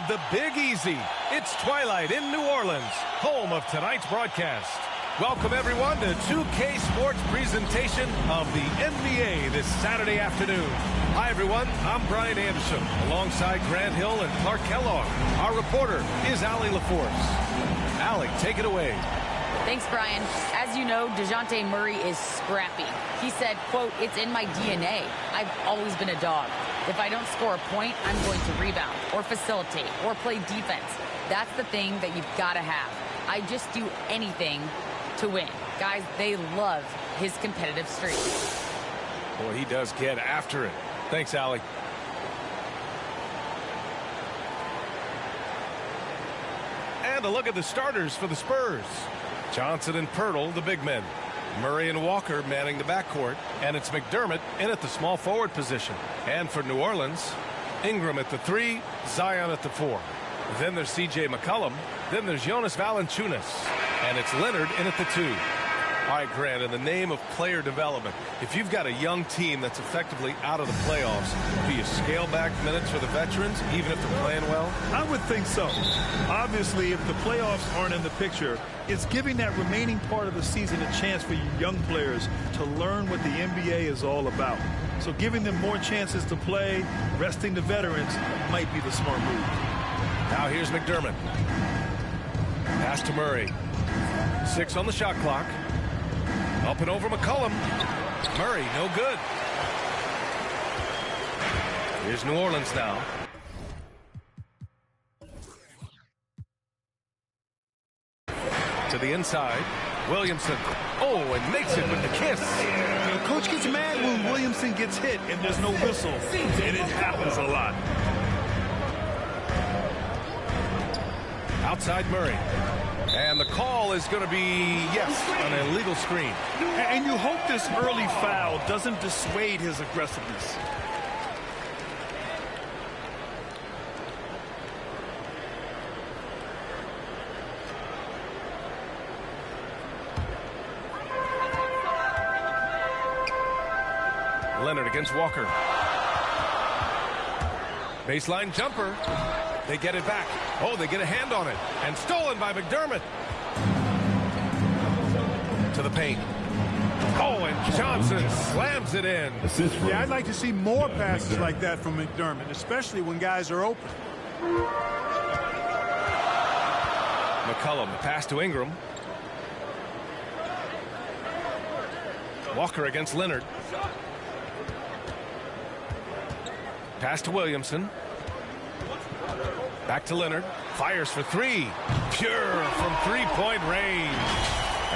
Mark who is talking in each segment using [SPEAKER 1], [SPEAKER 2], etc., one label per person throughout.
[SPEAKER 1] of the Big Easy. It's twilight in New Orleans, home of tonight's broadcast. Welcome, everyone, to 2K Sports' presentation of the NBA this Saturday afternoon. Hi, everyone. I'm Brian Anderson, alongside Grant Hill and Clark Kellogg. Our reporter is Allie LaForce. Allie, take it away.
[SPEAKER 2] Thanks, Brian. As you know, DeJounte Murray is scrappy. He said, quote, "It's in my DNA. I've always been a dog. If I don't score a point, I'm going to rebound or facilitate or play defense. That's the thing that you've got to have. I just do anything to win." Guys, they love his competitive streak.
[SPEAKER 1] Boy, he does get after it. Thanks, Allie. And a look at the starters for the Spurs. Johnson and Pirtle, the big men. Murray and Walker manning the backcourt. And it's McDermott in at the small forward position. And for New Orleans, Ingram at the 3, Zion at the 4. Then there's C.J. McCollum. Then there's Jonas Valanciunas. And it's Leonard in at the 2. All right, Grant, in the name of player development, if you've got a young team that's effectively out of the playoffs, do you scale back minutes for the veterans, even if they're playing well?
[SPEAKER 3] I would think so. Obviously, if the playoffs aren't in the picture, it's giving that remaining part of the season a chance for you young players to learn what the NBA is all about. So giving them more chances to play, resting the veterans, might be the smart move.
[SPEAKER 1] Now here's McDermott. Pass to Murray. 6 on the shot clock. Up and over McCollum. Murray, no good. Here's New Orleans now. To the inside. Williamson. Oh, and makes it with the kiss.
[SPEAKER 3] You know, Coach gets mad when Williamson gets hit and there's no whistle. And it happens a lot.
[SPEAKER 1] Outside Murray. And the call is going to be, yes, an illegal screen.
[SPEAKER 3] And you hope this early foul doesn't dissuade his aggressiveness.
[SPEAKER 1] Leonard against Walker. Baseline jumper. They get it back. Oh, they get a hand on it. And stolen by McDermott. To the paint. Oh, and Johnson slams it in.
[SPEAKER 4] Yeah, I'd like to see more passes like that from McDermott, especially when guys are open.
[SPEAKER 1] McCollum, pass to Ingram. Walker against Leonard. Pass to Williamson. Back to Leonard. Fires for 3. Pure from three-point range.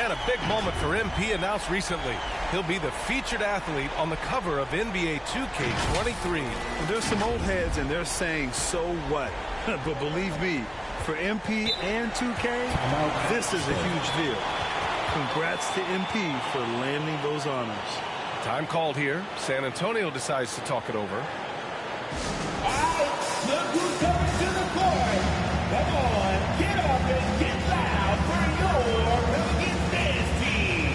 [SPEAKER 1] And a big moment for MP announced recently. He'll be the featured athlete on the cover of NBA 2K23.
[SPEAKER 3] There's some old heads and they're saying, so what? But believe me, for MP and 2K, this is a huge deal. Congrats to MP for landing those honors.
[SPEAKER 1] Time called here. San Antonio decides to talk it over.
[SPEAKER 5] Look who's coming to the court. Come on, get up and get loud for your Pelicans dance team.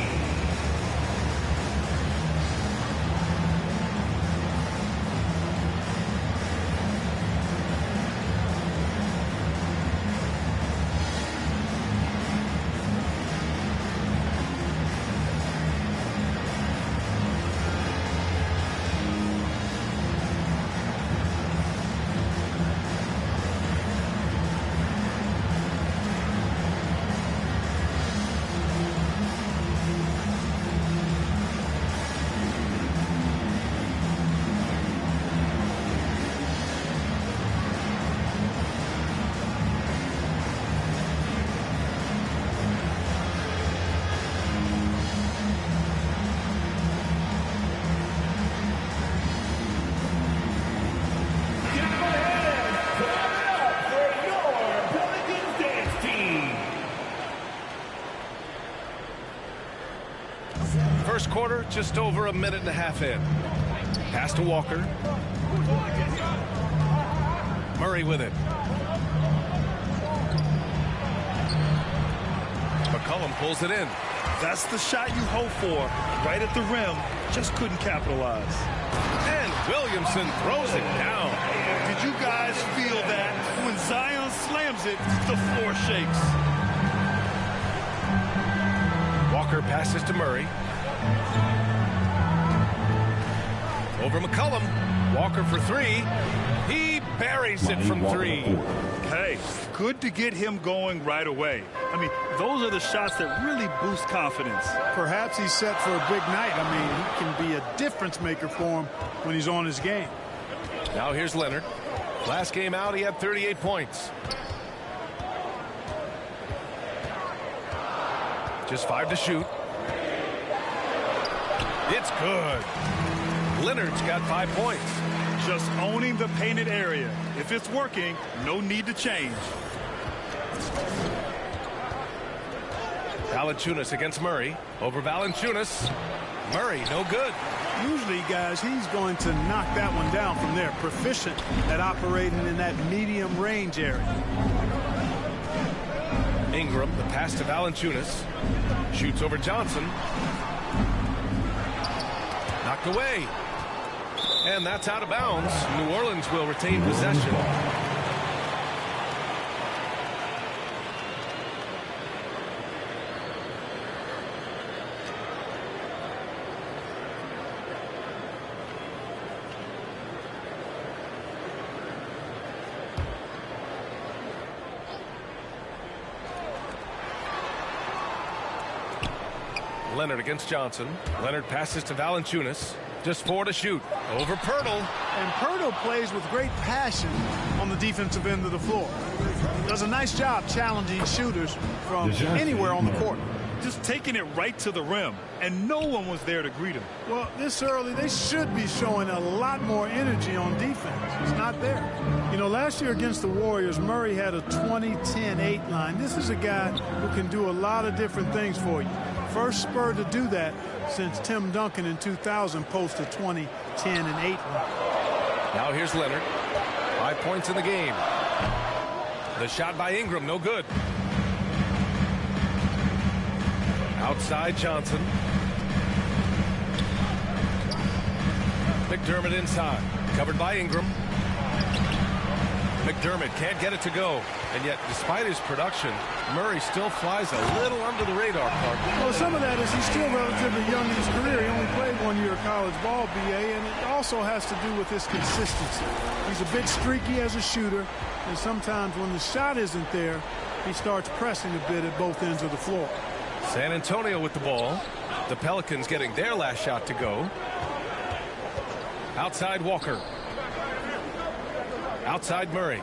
[SPEAKER 1] First quarter, just over a minute and a half in. Pass to Walker. Murray with it. McCollum pulls it in.
[SPEAKER 3] That's the shot you hope for. Right at the rim. Just couldn't capitalize.
[SPEAKER 1] And Williamson throws it down.
[SPEAKER 3] Did you guys feel that? When Zion slams it, the floor shakes.
[SPEAKER 1] Walker passes to Murray. Over McCollum. Walker for three. He buries it from three.
[SPEAKER 3] Hey, good to get him going right away. I mean, those are the shots that really boost confidence.
[SPEAKER 4] Perhaps he's set for a big night. I mean, he can be a difference maker for him when he's on his game.
[SPEAKER 1] Now here's Leonard. Last game out, he had 38 points. Just 5 to shoot. It's good. Leonard's got 5 points.
[SPEAKER 3] Just owning the painted area. If it's working, no need to change.
[SPEAKER 1] Valanciunas against Murray. Over Valanciunas. Murray, no good.
[SPEAKER 4] Usually, guys, he's going to knock that one down from there. Proficient at operating in that medium range area.
[SPEAKER 1] Ingram, the pass to Valanciunas. Shoots over Johnson. Knocked away. And that's out of bounds. New Orleans will retain possession. Leonard against Johnson. Leonard passes to Valanciunas. Just 4 to shoot. Over Pirtle.
[SPEAKER 4] And Pirtle plays with great passion on the defensive end of the floor. Does a nice job challenging shooters from anywhere on the court.
[SPEAKER 3] Just taking it right to the rim, and no one was there to greet him.
[SPEAKER 4] Well, this early, they should be showing a lot more energy on defense. It's not there. You know, last year against the Warriors, Murray had a 20-10-8 line. This is a guy who can do a lot of different things for you. First Spur to do that since Tim Duncan in 2000 posted 20-10-8 line.
[SPEAKER 1] Now here's Leonard. 5 points in the game. The shot by Ingram, no good. Outside Johnson. McDermott inside. Covered by Ingram. McDermott can't get it to go. And yet, despite his production, Murray still flies a little under the radar, Clark.
[SPEAKER 4] Well, some of that is he's still relatively young in his career. He only played 1 year of college ball, BA, and it also has to do with his consistency. He's a bit streaky as a shooter, and sometimes when the shot isn't there, he starts pressing a bit at both ends of the floor.
[SPEAKER 1] San Antonio with the ball. The Pelicans getting their last shot to go. Outside Walker. Outside Murray.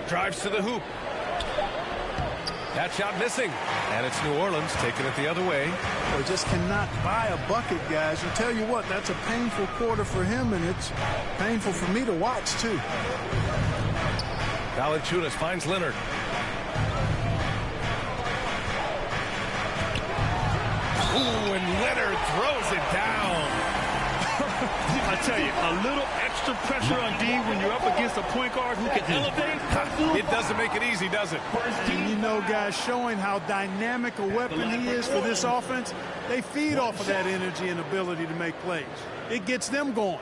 [SPEAKER 1] Drives to the hoop. That shot missing. And it's New Orleans taking it the other way.
[SPEAKER 4] They just cannot buy a bucket, guys. And tell you what, that's a painful quarter for him, and it's painful for me to watch, too.
[SPEAKER 1] Valanciunas finds Leonard. Ooh, and Leonard throws it down.
[SPEAKER 3] I tell you, a little extra pressure on D when you're up against a point guard who can elevate.
[SPEAKER 1] It doesn't make it easy, does it?
[SPEAKER 4] And you know, guys, showing how dynamic a weapon he is for this offense, they feed off of that energy and ability to make plays. It gets them going.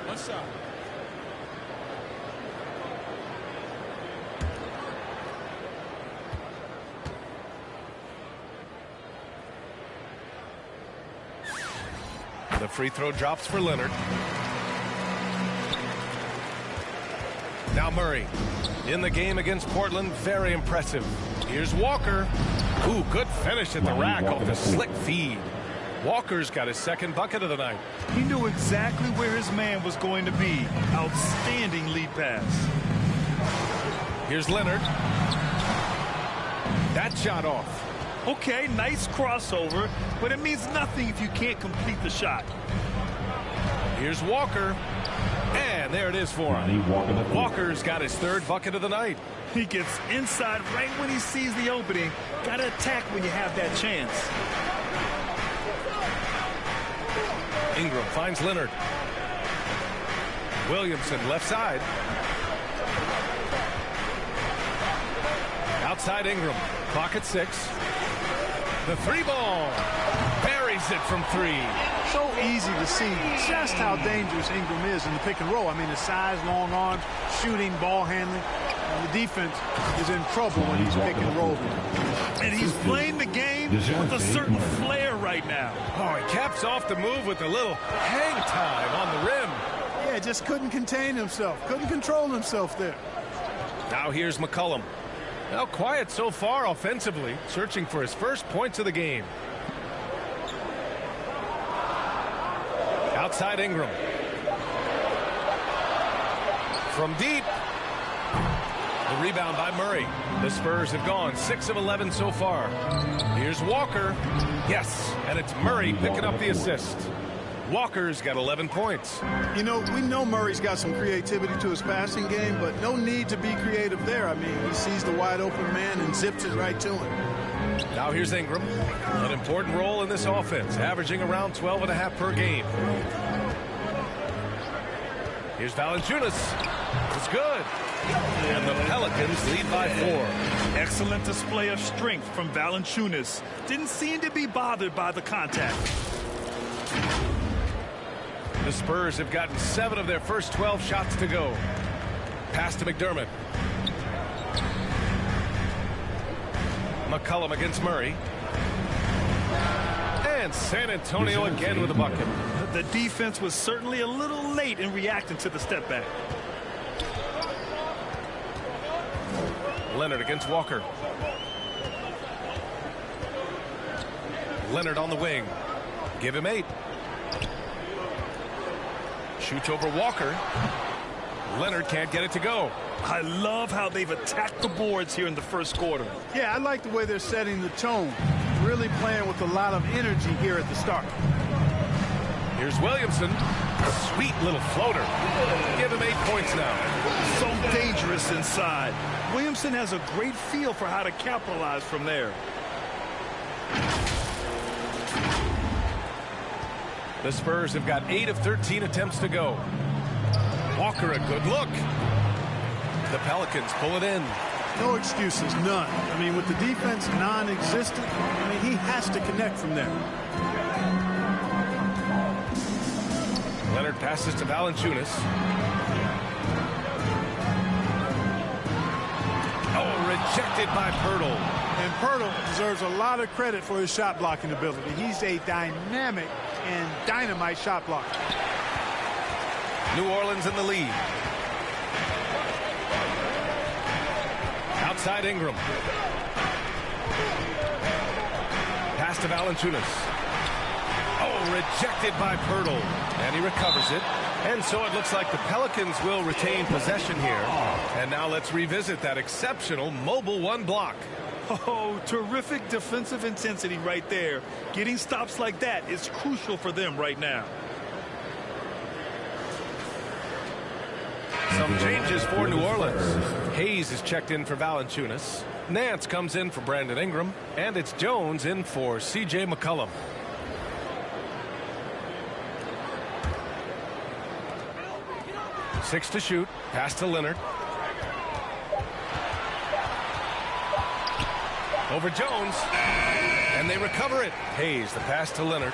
[SPEAKER 5] What's up?
[SPEAKER 1] The free throw drops for Leonard. Now Murray in the game against Portland. Very impressive. Here's Walker. Ooh, good finish at the rack off the slick feed. Walker's got his second bucket of the night.
[SPEAKER 3] He knew exactly where his man was going to be. Outstanding lead pass.
[SPEAKER 1] Here's Leonard. That shot off.
[SPEAKER 3] Okay, nice crossover, but it means nothing if you can't complete the shot.
[SPEAKER 1] Here's Walker. And there it is for him. Walker's got his third bucket of the night.
[SPEAKER 3] He gets inside right when he sees the opening. Got to attack when you have that chance.
[SPEAKER 1] Ingram finds Leonard. Williamson left side. Outside Ingram. Clock at 6. The three ball. buries it from 3.
[SPEAKER 4] So easy to see just how dangerous Ingram is in the pick and roll. I mean, his size, long arms, shooting, ball handling. And the defense is in trouble when he's pick and roll.
[SPEAKER 3] And he's playing the game with a certain flair right now.
[SPEAKER 1] Oh, he caps off the move with a little hang time on the rim.
[SPEAKER 4] Yeah, just couldn't contain himself. Couldn't control himself there.
[SPEAKER 1] Now here's McCollum. Now quiet so far offensively, searching for his first points of the game. Outside Ingram. From deep. The rebound by Murray. The Spurs have gone 6 of 11 so far. Here's Walker. Yes, and it's Murray picking up the assist. Walker's got 11 points.
[SPEAKER 4] You know, we know Murray's got some creativity to his passing game, but no need to be creative there. I mean, he sees the wide open man and zips it right to him.
[SPEAKER 1] Now here's Ingram. An important role in this offense, averaging around 12.5 per game. Here's Valanciunas. It's good. And the Pelicans lead by 4.
[SPEAKER 3] Excellent display of strength from Valanciunas. Didn't seem to be bothered by the contact.
[SPEAKER 1] The Spurs have gotten 7 of their first 12 shots to go. Pass to McDermott. McCollum against Murray. And San Antonio again with a bucket.
[SPEAKER 3] The defense was certainly a little late in reacting to the step back.
[SPEAKER 1] Leonard against Walker. Leonard on the wing. Give him 8. Shoots over Walker. Leonard can't get it to go.
[SPEAKER 3] I love how they've attacked the boards here in the first quarter.
[SPEAKER 4] Yeah, I like the way they're setting the tone. Really playing with a lot of energy here at the start.
[SPEAKER 1] Here's Williamson. A sweet little floater. Give him 8 points now.
[SPEAKER 3] So dangerous inside. Williamson has a great feel for how to capitalize from there.
[SPEAKER 1] The Spurs have got 8 of 13 attempts to go. Walker, a good look. The Pelicans pull it in.
[SPEAKER 4] No excuses, none. I mean, with the defense non-existent, I mean, he has to connect from there.
[SPEAKER 1] Leonard passes to Valanciunas. Oh, rejected by Pirtle.
[SPEAKER 4] And Pirtle deserves a lot of credit for his shot blocking ability. He's a dynamic and dynamite shot blocker.
[SPEAKER 1] New Orleans in the lead. Outside Ingram. Pass to Valanciunas. Oh, rejected by Pirtle. And he recovers it. And so it looks like the Pelicans will retain possession here. And now let's revisit that exceptional mobile 1 block.
[SPEAKER 3] Oh, terrific defensive intensity right there. Getting stops like that is crucial for them right now.
[SPEAKER 1] Some changes for New Orleans. Hayes is checked in for Valanciunas. Nance comes in for Brandon Ingram. And it's Jones in for C.J. McCollum. Six to shoot. Pass to Leonard. Over Jones. And they recover it. Hayes, the pass to Leonard.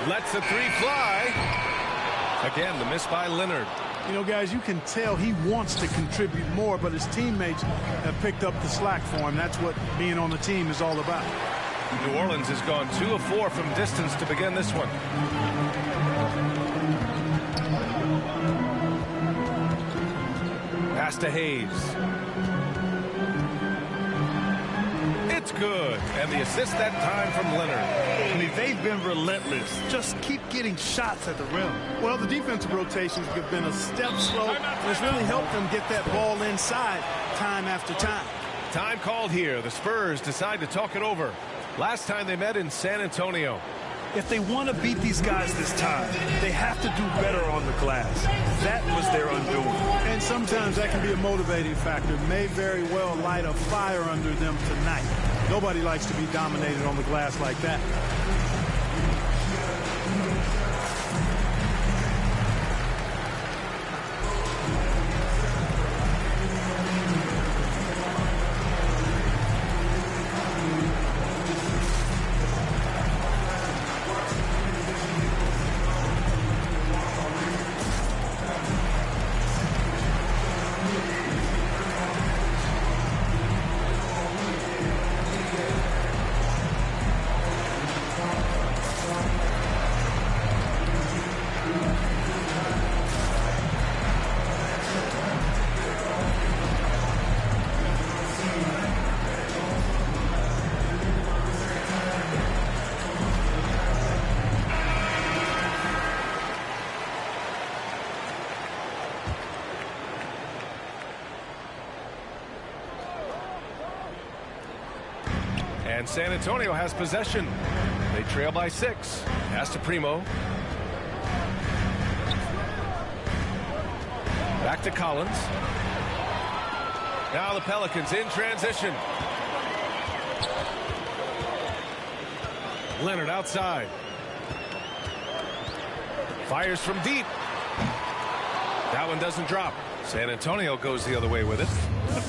[SPEAKER 1] Lets the 3 fly. Again, the miss by Leonard.
[SPEAKER 4] You know, guys, you can tell he wants to contribute more, but his teammates have picked up the slack for him. That's what being on the team is all about.
[SPEAKER 1] New Orleans has gone 2 of 4 from distance to begin this one. Pass to Hayes. It's good. And the assist that time from Leonard.
[SPEAKER 3] I mean, they've been relentless. Just keep getting shots at the rim.
[SPEAKER 4] Well, the defensive rotations have been a step slow, and it's really helped them get that ball inside time after time.
[SPEAKER 1] Time called here. The Spurs decide to talk it over. Last time they met in San Antonio.
[SPEAKER 3] If they want to beat these guys this time, they have to do better on the glass. That was their undoing.
[SPEAKER 4] And sometimes that can be a motivating factor. May very well light a fire under them tonight. Nobody likes to be dominated on the glass like that.
[SPEAKER 1] And San Antonio has possession. They trail by 6. Pass to Primo. Back to Collins. Now the Pelicans in transition. Leonard outside. Fires from deep. That one doesn't drop. San Antonio goes the other way with it.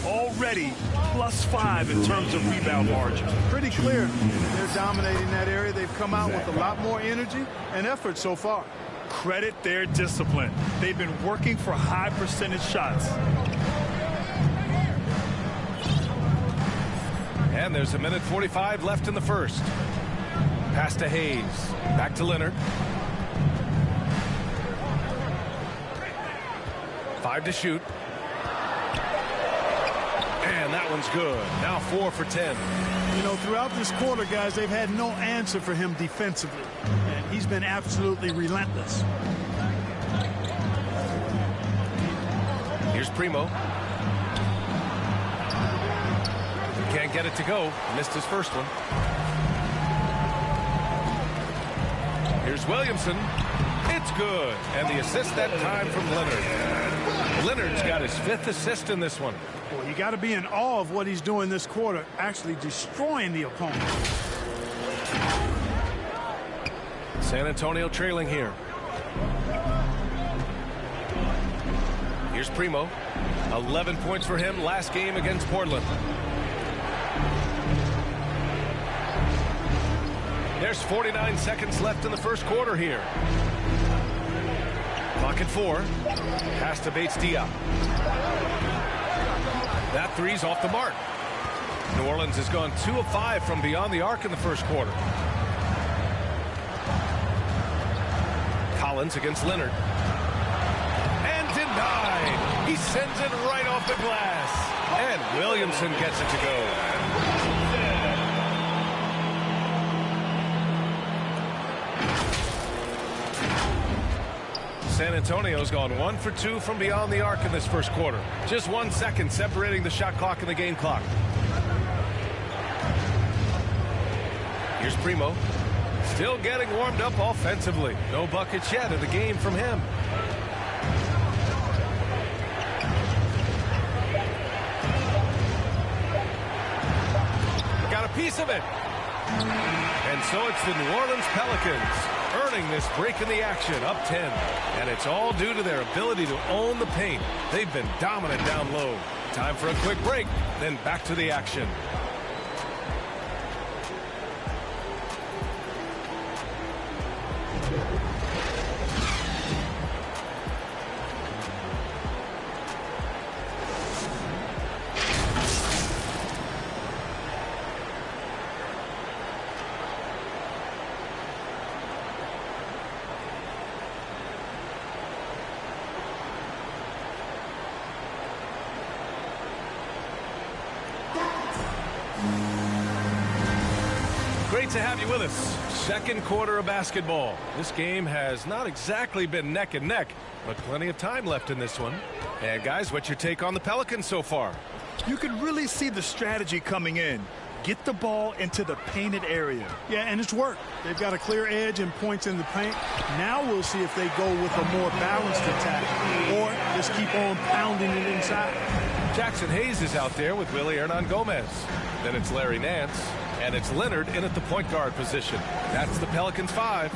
[SPEAKER 3] Already +5 in terms of rebound margin.
[SPEAKER 4] Pretty clear. They're dominating that area. They've come out with a lot more energy and effort so far.
[SPEAKER 3] Credit their discipline. They've been working for high percentage shots.
[SPEAKER 1] And there's 1:45 left in the first. Pass to Hayes. Back to Leonard. 5 to shoot. And that one's good. Now 4 for 10.
[SPEAKER 4] You know, throughout this quarter, guys, they've had no answer for him defensively. And he's been absolutely relentless.
[SPEAKER 1] Here's Primo. Can't get it to go. Missed his first one. Here's Williamson. It's good. And the assist that time from Leonard. Leonard's got his 5th assist in this one.
[SPEAKER 4] Well, you got to be in awe of what he's doing this quarter, actually destroying the opponent.
[SPEAKER 1] San Antonio trailing here. Here's Primo. 11 points for him last game against Portland. There's 49 seconds left in the first quarter here. Clock at 4. Pass to Bates-Diop. That three's off the mark. New Orleans has gone 2 of 5 from beyond the arc in the first quarter. Collins against Leonard. And denied. He sends it right off the glass. And Williamson gets it to go. San Antonio's gone 1 for 2 from beyond the arc in this first quarter. Just 1 second separating the shot clock and the game clock. Here's Primo. Still getting warmed up offensively. No buckets yet in the game from him. Got a piece of it. And so it's the New Orleans Pelicans earning this break in the action, up 10. And it's all due to their ability to own the paint. They've been dominant down low. Time for a quick break, then back to the action. Great to have you with us. Second quarter of basketball. This game has not exactly been neck and neck, but plenty of time left in this one. And guys, what's your take on the Pelicans so far?
[SPEAKER 3] You can really see the strategy coming in. Get the ball into the painted area.
[SPEAKER 4] Yeah, and it's worked. They've got a clear edge and points in the paint. Now we'll see if they go with a more balanced attack or just keep on pounding it inside.
[SPEAKER 1] Jackson Hayes is out there with Willie Hernan-Gomez. Then it's Larry Nance. And it's Leonard in at the point guard position. That's the Pelicans 5.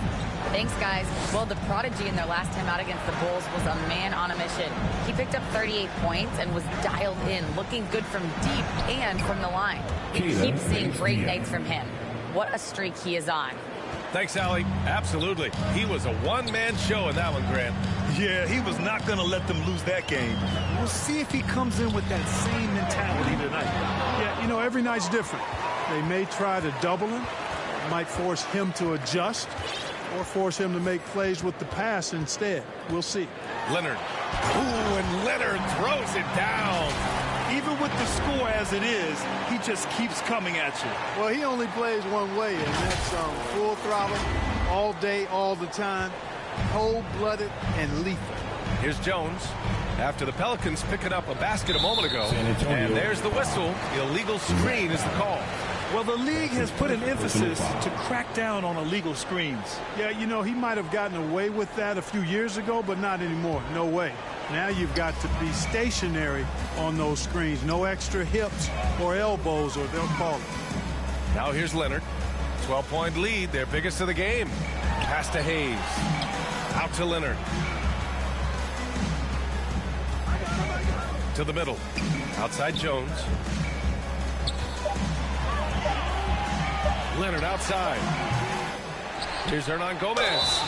[SPEAKER 2] Thanks, guys. Well, the prodigy in their last time out against the Bulls was a man on a mission. He picked up 38 points and was dialed in, looking good from deep and from the line. We keep seeing great nights from him. What a streak he is on.
[SPEAKER 1] Thanks, Allie. Absolutely. He was a one-man show in that one, Grant.
[SPEAKER 3] Yeah, he was not going to let them lose that game. We'll see if he comes in with that same mentality tonight.
[SPEAKER 4] Yeah, you know, every night's different. They may try to double him, might force him to adjust, or force him to make plays with the pass instead. We'll see.
[SPEAKER 1] Leonard. Ooh, and Leonard throws it down.
[SPEAKER 3] Even with the score as it is, he just keeps coming at you.
[SPEAKER 4] Well, he only plays one way, and that's full throttle, all day, all the time, cold-blooded, and lethal.
[SPEAKER 1] Here's Jones. after the Pelicans picking up a basket a moment ago. And there's the whistle. Illegal screen is the call.
[SPEAKER 3] Well, the league has put an emphasis to crack down on illegal screens.
[SPEAKER 4] Yeah, you know, he might have gotten away with that a few years ago, but not anymore. No way. Now you've got to be stationary on those screens. No extra hips or elbows, or they'll call it.
[SPEAKER 1] Now here's Leonard. 12-point lead, their biggest of the game. Pass to Hayes. Out to Leonard. To the middle. Outside Jones. Leonard outside. Here's Hernan Gomez.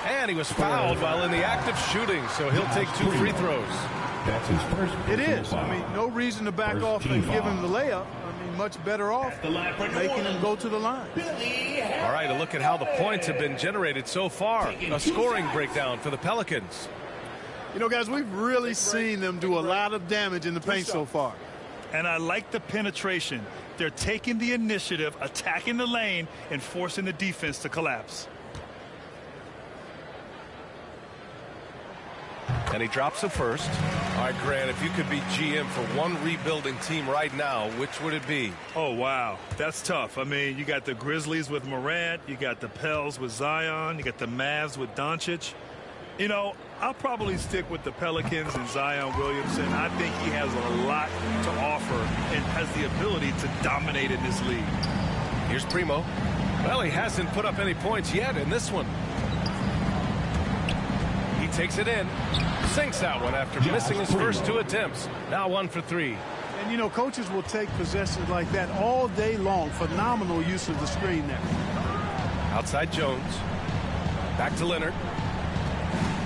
[SPEAKER 1] And he was fouled while in the act of shooting, so he'll take 2 free throws.
[SPEAKER 5] That's his first.
[SPEAKER 4] It is. I mean, no reason to back off and give him the layup. I mean, much better off making him go to the line.
[SPEAKER 1] All right, a look at how the points have been generated so far. A scoring breakdown for the Pelicans.
[SPEAKER 4] You know, guys, we've really seen them do a lot of damage in the paint so far.
[SPEAKER 3] And I like the penetration. They're taking the initiative, attacking the lane, and forcing the defense to collapse.
[SPEAKER 1] And he drops the first. All right, Grant, if you could be GM for one rebuilding team right now, which would it be?
[SPEAKER 3] Oh, wow. That's tough. I mean, you got the Grizzlies with Morant. You got the Pels with Zion. You got the Mavs with Doncic. You know, I'll probably stick with the Pelicans and Zion Williamson. I think he has a lot to offer and has the ability to dominate in this league.
[SPEAKER 1] Here's Primo. Well, he hasn't put up any points yet in this one. He takes it in. Sinks that one after missing his first 2 attempts. Now 1 for 3.
[SPEAKER 4] And, you know, coaches will take possessions like that all day long. Phenomenal use of the screen there.
[SPEAKER 1] Outside Jones. Back to Leonard.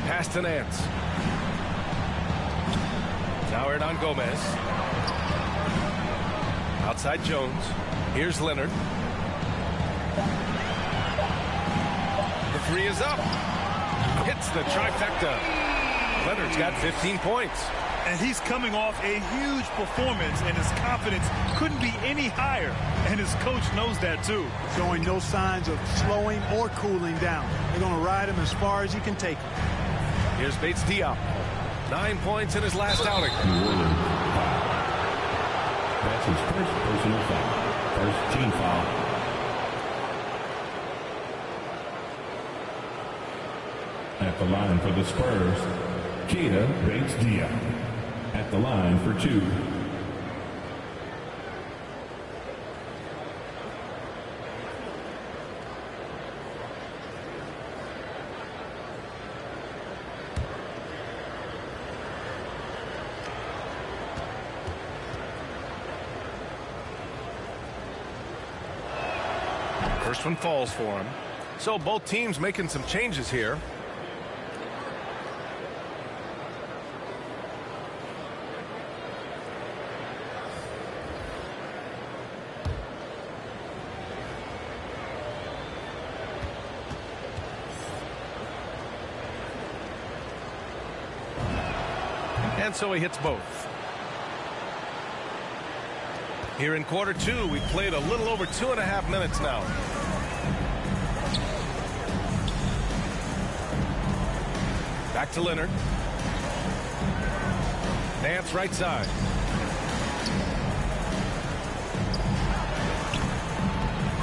[SPEAKER 1] Pass to Nance. Now Hernan Gomez. Outside Jones. Here's Leonard. The 3 is up. Hits the trifecta. Leonard's got 15 points.
[SPEAKER 3] And he's coming off a huge performance, and his confidence couldn't be any higher. And his coach knows that, too.
[SPEAKER 4] Showing no signs of slowing or cooling down. They're going to ride him as far as he can take him.
[SPEAKER 1] Here's Bates Diop. 9 points in his last outing.
[SPEAKER 5] That's his first personal foul. First team foul. At the line for the Spurs, Keita Bates-Diop. At the line for 2.
[SPEAKER 1] First one falls for him. So both teams making some changes here. And so he hits both. Here in quarter 2, we've played a little over 2.5 minutes now. Back to Leonard. Nance right side.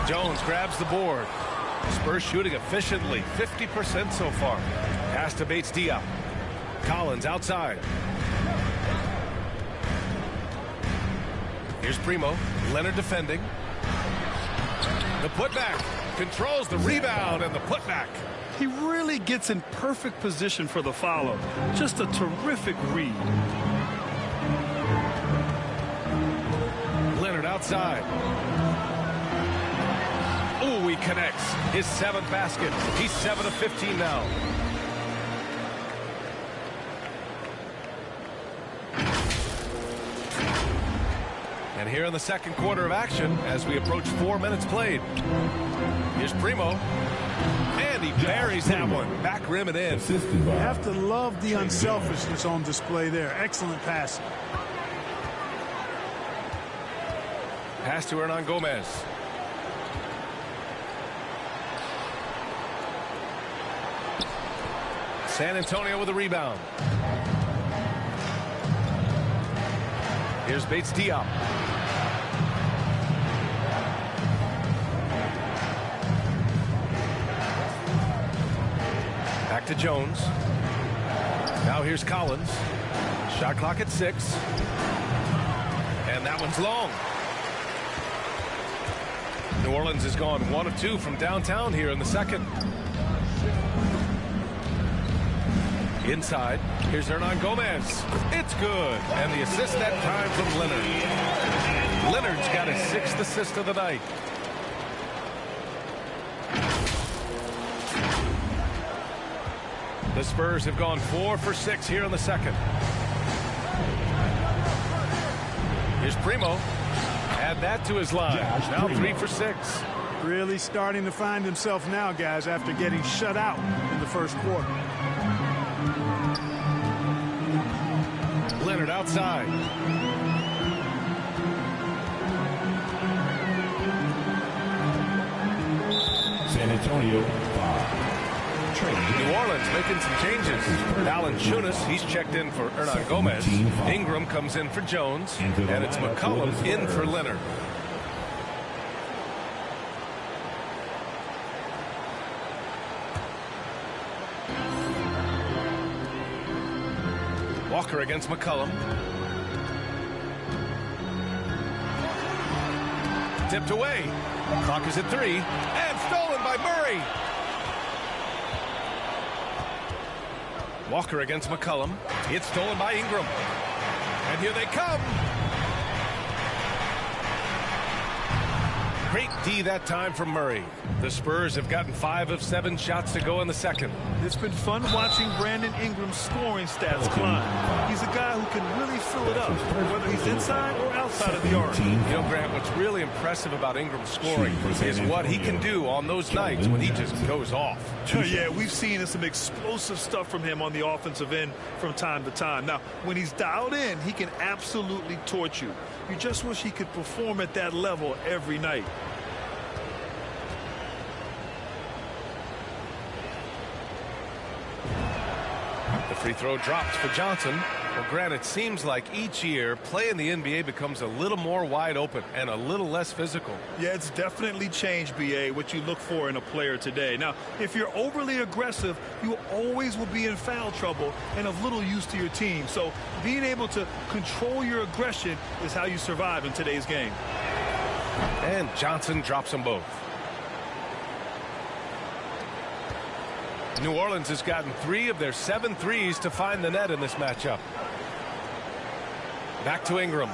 [SPEAKER 1] Jones grabs the board. Spurs shooting efficiently, 50% so far. Pass to Bates Diop. Collins outside. Here's Primo. Leonard defending. The putback. Controls the rebound and the putback.
[SPEAKER 3] He really gets in perfect position for the follow. Just a terrific read.
[SPEAKER 1] Leonard outside. Ooh, he connects. His 7th basket. He's 7 of 15 now. And here in the second quarter of action, as we approach 4 minutes played. Here's Primo. And he buries that one. Back rim and in.
[SPEAKER 4] You have to love the unselfishness on display there. Excellent passing.
[SPEAKER 1] Pass to Hernan Gomez. San Antonio with a rebound. Here's Bates Diop. Back to Jones. Now here's Collins. Shot clock at 6. And that one's long. New Orleans has gone 1 of 2 from downtown here in the second. Inside, here's Hernan Gomez. It's good. And the assist that time from Leonard. Leonard's got his 6th assist of the night. The Spurs have gone 4 for 6 here in the second. Here's Primo. Add that to his line. Now 3 for 6.
[SPEAKER 4] Really starting to find himself now, guys, after getting shut out in the first quarter.
[SPEAKER 1] Leonard outside.
[SPEAKER 5] San Antonio, 5.
[SPEAKER 1] New Orleans making some changes. Valanciunas, he's checked in for Hernan Gomez. Ingram comes in for Jones. And it's McCollum in for Leonard. Walker against McCollum. Tipped away. Clock is at 3. And stolen by Murray. Walker against McCollum. It's stolen by Ingram. And here they come. Great D that time from Murray. The Spurs have gotten 5 of 7 shots to go in the second.
[SPEAKER 3] It's been fun watching Brandon Ingram's scoring stats climb. He's a guy who can really fill it up, whether he's inside or outside of the arc.
[SPEAKER 1] You know, Grant, what's really impressive about Ingram's scoring is what he can do on those nights when he just goes off.
[SPEAKER 3] Yeah, we've seen some explosive stuff from him on the offensive end from time to time. Now, when he's dialed in, he can absolutely torch you. You just wish he could perform at that level every night.
[SPEAKER 1] The free throw drops for Johnson. Well, Grant, it seems like each year play in the NBA becomes a little more wide open and a little less physical.
[SPEAKER 3] Yeah, it's definitely changed, BA, what you look for in a player today. Now, if you're overly aggressive, you always will be in foul trouble and of little use to your team. So being able to control your aggression is how you survive in today's game.
[SPEAKER 1] And Johnson drops them both. New Orleans has gotten 3 of their 7 threes to find the net in this matchup. Back to Ingram.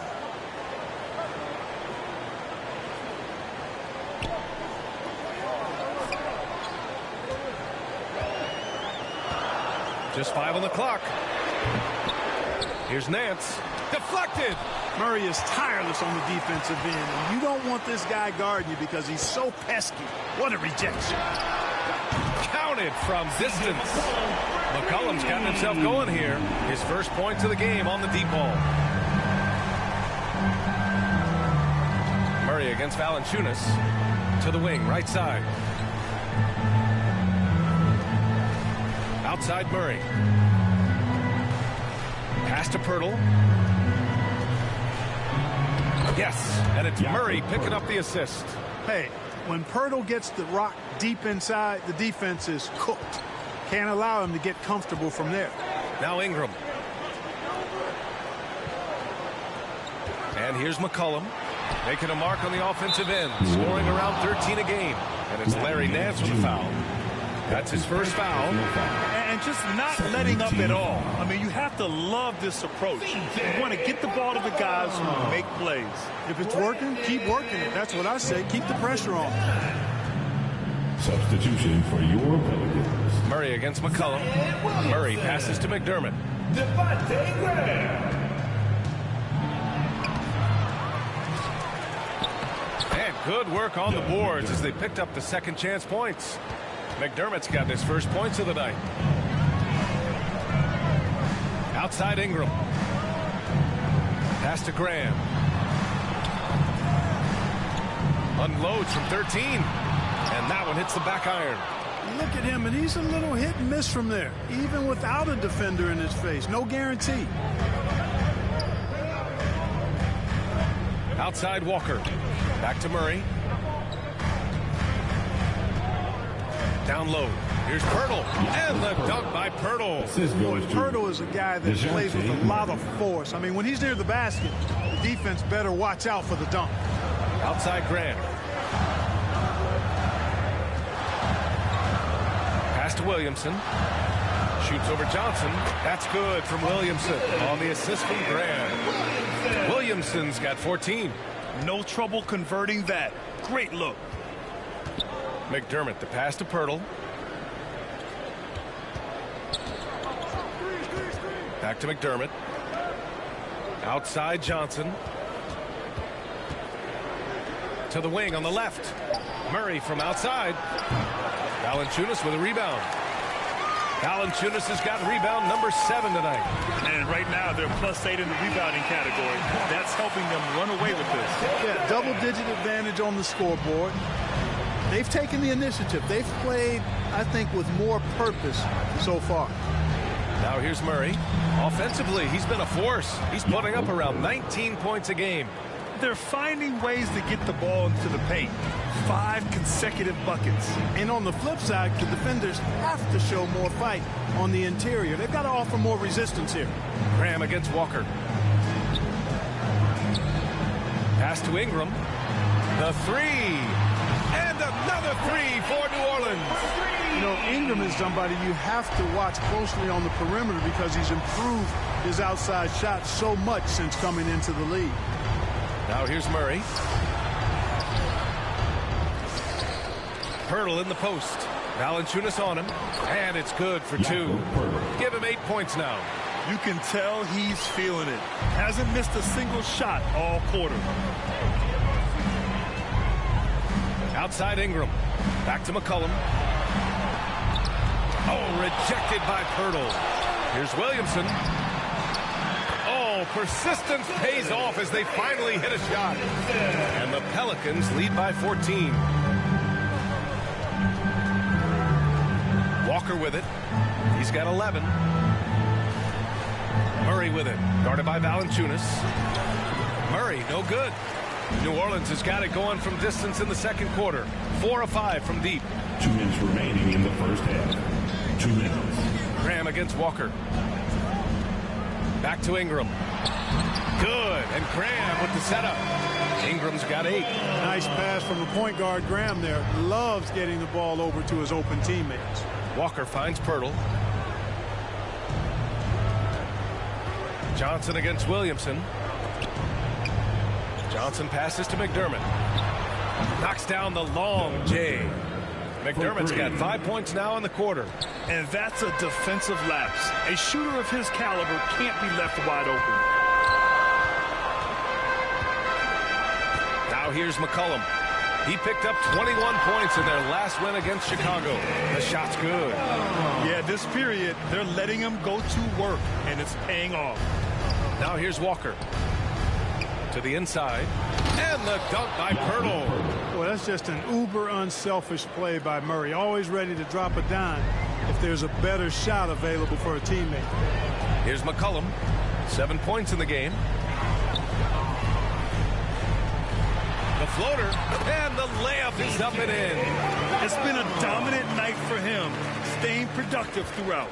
[SPEAKER 1] Just 5 on the clock. Here's Nance. Deflected.
[SPEAKER 4] Murray is tireless on the defensive end. And you don't want this guy guarding you because he's so pesky. What a rejection.
[SPEAKER 1] Counted from distance. McCollum's gotten himself going here. His first points of the game on the deep ball. Murray against Valanciunas. To the wing, right side. Outside Murray. Pass to Pirtle. Yes, and it's Murray picking up the assist.
[SPEAKER 4] Hey, when Pirtle gets the rock deep inside, the defense is cooked. Can't allow him to get comfortable from there.
[SPEAKER 1] Now Ingram. And here's McCollum making a mark on the offensive end, scoring around 13 a game. And it's Larry Nance with the foul. That's his first foul.
[SPEAKER 3] And just not letting up at all. I mean, you have to love this approach. You want to get the ball to the guys who make plays.
[SPEAKER 4] If it's working, keep working it. That's what I say. Keep the pressure on.
[SPEAKER 5] Substitution for your Pelicans.
[SPEAKER 1] Murray against McCollum. Murray passes to McDermott.
[SPEAKER 5] Devontae Graham.
[SPEAKER 1] And good work on the boards as they picked up the second chance points. McDermott's got his first points of the night. Outside Ingram. Pass to Graham. Unloads from 13. And that one hits the back iron.
[SPEAKER 4] Look at him, and he's a little hit and miss from there, even without a defender in his face. No guarantee.
[SPEAKER 1] Outside Walker. Back to Murray. Down low. Here's Pirtle. And the dunk by Pirtle.
[SPEAKER 4] Pirtle is a guy that plays with a lot of force. I mean, when he's near the basket, the defense better watch out for the dunk.
[SPEAKER 1] Outside Graham. Pass to Williamson. Shoots over Johnson. That's good from Williamson on the assist from Graham. Williamson's got 14.
[SPEAKER 3] No trouble converting that. Great look.
[SPEAKER 1] McDermott, the pass to Pirtle. Back to McDermott. Outside Johnson. To the wing on the left. Murray from outside. Valanciunas with a rebound. Valanciunas has got rebound number 7 tonight.
[SPEAKER 3] And right now they're +8 in the rebounding category. That's helping them run away with this.
[SPEAKER 4] Yeah, double-digit advantage on the scoreboard. They've taken the initiative. They've played, I think, with more purpose so far.
[SPEAKER 1] Now here's Murray. Offensively, he's been a force. He's putting up around 19 points a game.
[SPEAKER 3] They're finding ways to get the ball into the paint. 5 consecutive buckets.
[SPEAKER 4] And on the flip side, the defenders have to show more fight on the interior. They've got to offer more resistance here.
[SPEAKER 1] Graham against Walker. Pass to Ingram. The 3. And another 3 for New Orleans.
[SPEAKER 4] You know, Ingram is somebody you have to watch closely on the perimeter because he's improved his outside shot so much since coming into the league.
[SPEAKER 1] Now here's Murray. Pirtle in the post. Valanciunas on him. And it's good for 2. Give him 8 points now.
[SPEAKER 3] You can tell he's feeling it. Hasn't missed a single shot all quarter.
[SPEAKER 1] Outside Ingram. Back to McCollum. Oh, rejected by Pirtle. Here's Williamson. Oh, persistence pays off as they finally hit a shot. And the Pelicans lead by 14. Walker with it. He's got 11. Murray with it. Guarded by Valanciunas. Murray, no good. New Orleans has got it going from distance in the second quarter. 4 of 5 from deep.
[SPEAKER 5] 2 minutes remaining in the first half. 2 minutes.
[SPEAKER 1] Graham against Walker. Back to Ingram. Good. And Graham with the setup. Ingram's got 8.
[SPEAKER 4] Nice pass from the point guard. Graham there loves getting the ball over to his open teammates.
[SPEAKER 1] Walker finds Pirtle. Johnson against Williamson. Johnson passes to McDermott. Knocks down the long J. McDermott's got 5 points now in the quarter.
[SPEAKER 3] And that's a defensive lapse. A shooter of his caliber can't be left wide open.
[SPEAKER 1] Now here's McCollum. He picked up 21 points in their last win against Chicago. The shot's good.
[SPEAKER 3] Yeah, this period, they're letting him go to work, and it's paying off.
[SPEAKER 1] Now here's Walker. To the inside. And the dunk by Pirtle.
[SPEAKER 4] Well, that's just an uber unselfish play by Murray. Always ready to drop a dime if there's a better shot available for a teammate.
[SPEAKER 1] Here's McCollum. 7 points in the game. The floater. And the layup is up and in.
[SPEAKER 3] It's been a dominant night for him, staying productive throughout.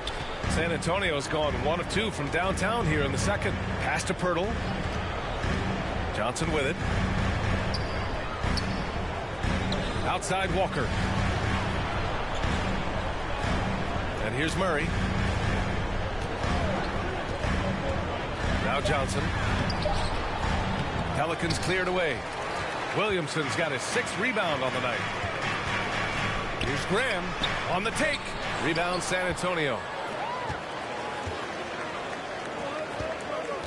[SPEAKER 1] San Antonio's gone 1 of 2 from downtown here in the second. Pass to Pirtle. Johnson with it. Outside Walker. And here's Murray. Now Johnson. Pelicans cleared away. Williamson's got his 6th rebound on the night. Here's Graham on the take. Rebound San Antonio.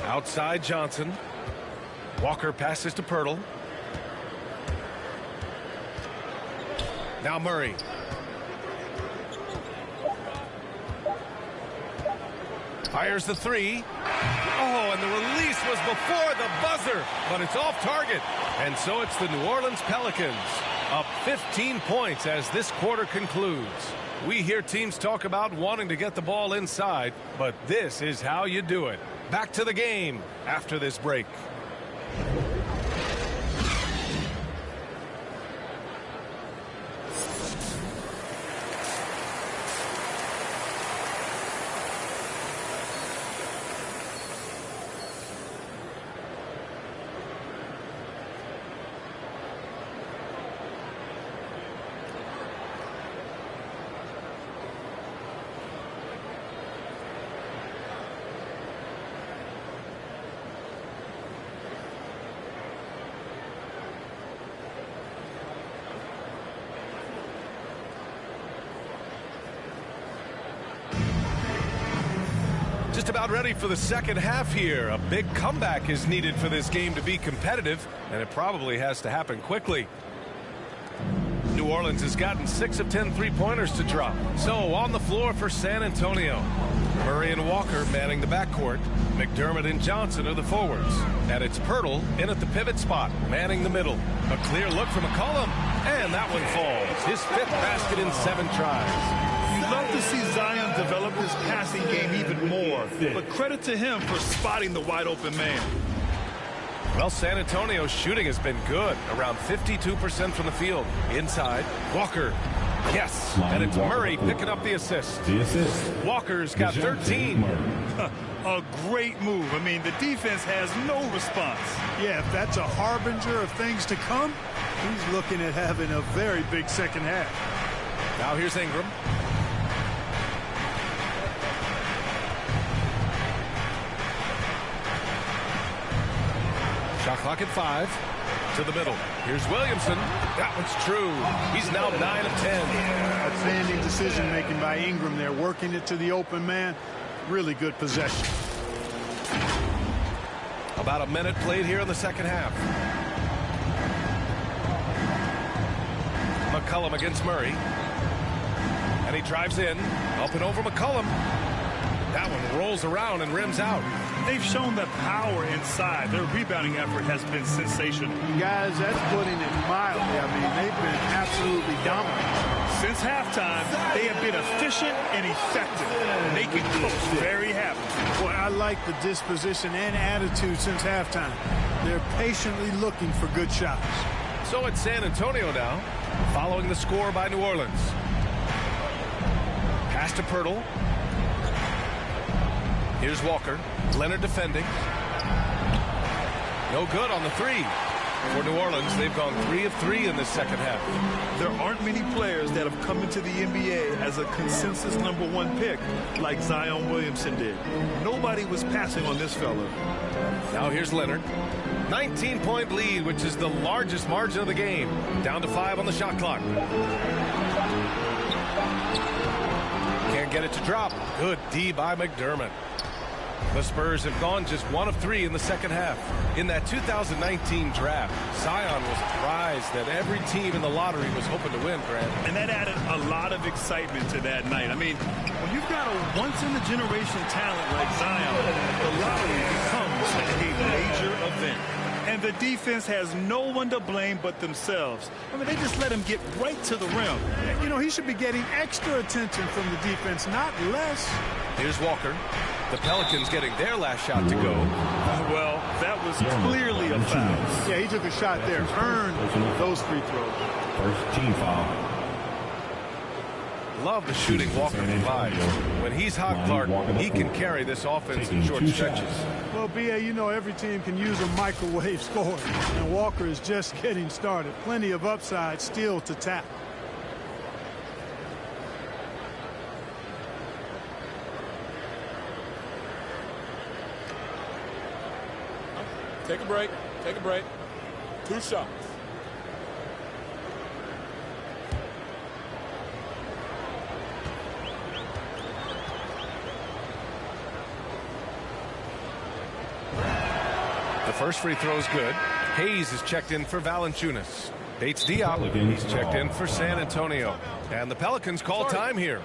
[SPEAKER 1] Outside Johnson. Walker passes to Pirtle. Now Murray. Fires the 3. Oh, and the release was before the buzzer, but it's off target. And so it's the New Orleans Pelicans up 15 points as this quarter concludes. We hear teams talk about wanting to get the ball inside, but this is how you do it. Back to the game after this break. just about ready for the second half here. A big comeback is needed for this game to be competitive, and it probably has to happen quickly. New Orleans has gotten 6 of 10 three-pointers to drop. So on the floor for San Antonio, Murray and Walker manning the backcourt. McDermott and Johnson are the forwards. And it's Pirtle in at the pivot spot, manning the middle. A clear look from McCollum, and that one falls. His 5th basket in 7 tries.
[SPEAKER 3] You'd love to see Zion develop his passing game even more, but credit to him for spotting the wide-open man.
[SPEAKER 1] Well, San Antonio's shooting has been good, around 52% from the field. Inside, Walker. Yes, and it's Murray picking up the assist. Walker's got 13.
[SPEAKER 3] A great move. I mean, the defense has no response.
[SPEAKER 4] Yeah, if that's a harbinger of things to come, he's looking at having a very big second half.
[SPEAKER 1] Now here's Ingram. Shot clock at 5. To the middle. Here's Williamson. That one's true. He's now 9 of 10.
[SPEAKER 4] Outstanding decision making by Ingram there, working it to the open man. Really good possession.
[SPEAKER 1] About a minute played here in the second half. McCollum against Murray. And he drives in. Up and over McCollum. That one rolls around and rims out.
[SPEAKER 3] They've shown the power inside. Their rebounding effort has been sensational.
[SPEAKER 4] Guys, that's putting it mildly. I mean, they've been absolutely dominant.
[SPEAKER 3] Since halftime, they have been efficient and effective, making Coach very happy.
[SPEAKER 4] Boy, I like the disposition and attitude since halftime. They're patiently looking for good shots.
[SPEAKER 1] So it's San Antonio now, following the score by New Orleans. Pass to Pirtle. Here's Walker. Leonard defending. No good on the 3. For New Orleans, they've gone 3 of 3 in this second half.
[SPEAKER 3] There aren't many players that have come into the NBA as a consensus #1 pick like Zion Williamson did. Nobody was passing on this fella.
[SPEAKER 1] Now here's Leonard. 19-point lead, which is the largest margin of the game. Down to 5 on the shot clock. Can't get it to drop. Good D by McDermott. The Spurs have gone just 1 of 3 in the second half. In that 2019 draft, Zion was prized that every team in the lottery was hoping to win, Grant.
[SPEAKER 3] And that added a lot of excitement to that night. I mean, when you've got a once-in-a-generation talent like Zion, the lottery becomes a major event. And the defense has no one to blame but themselves. I mean, they just let him get right to the rim.
[SPEAKER 4] You know, he should be getting extra attention from the defense, not less.
[SPEAKER 1] Here's Walker. The Pelicans getting their last shot to go.
[SPEAKER 3] Well, that was clearly a foul.
[SPEAKER 4] Yeah, he took a shot there. Earned those free throws.
[SPEAKER 6] First team foul.
[SPEAKER 1] Love the shooting Walker provides. When he's hot, Clark, he can carry this offense in short stretches.
[SPEAKER 4] Well, B.A., you know every team can use a microwave score, and Walker is just getting started. Plenty of upside still to tap.
[SPEAKER 7] Take a break. Take a break. 2 shots.
[SPEAKER 1] The first free throw is good. Hayes is checked in for Valanciunas. Bates Diop, he's checked in for San Antonio. And the Pelicans call time here.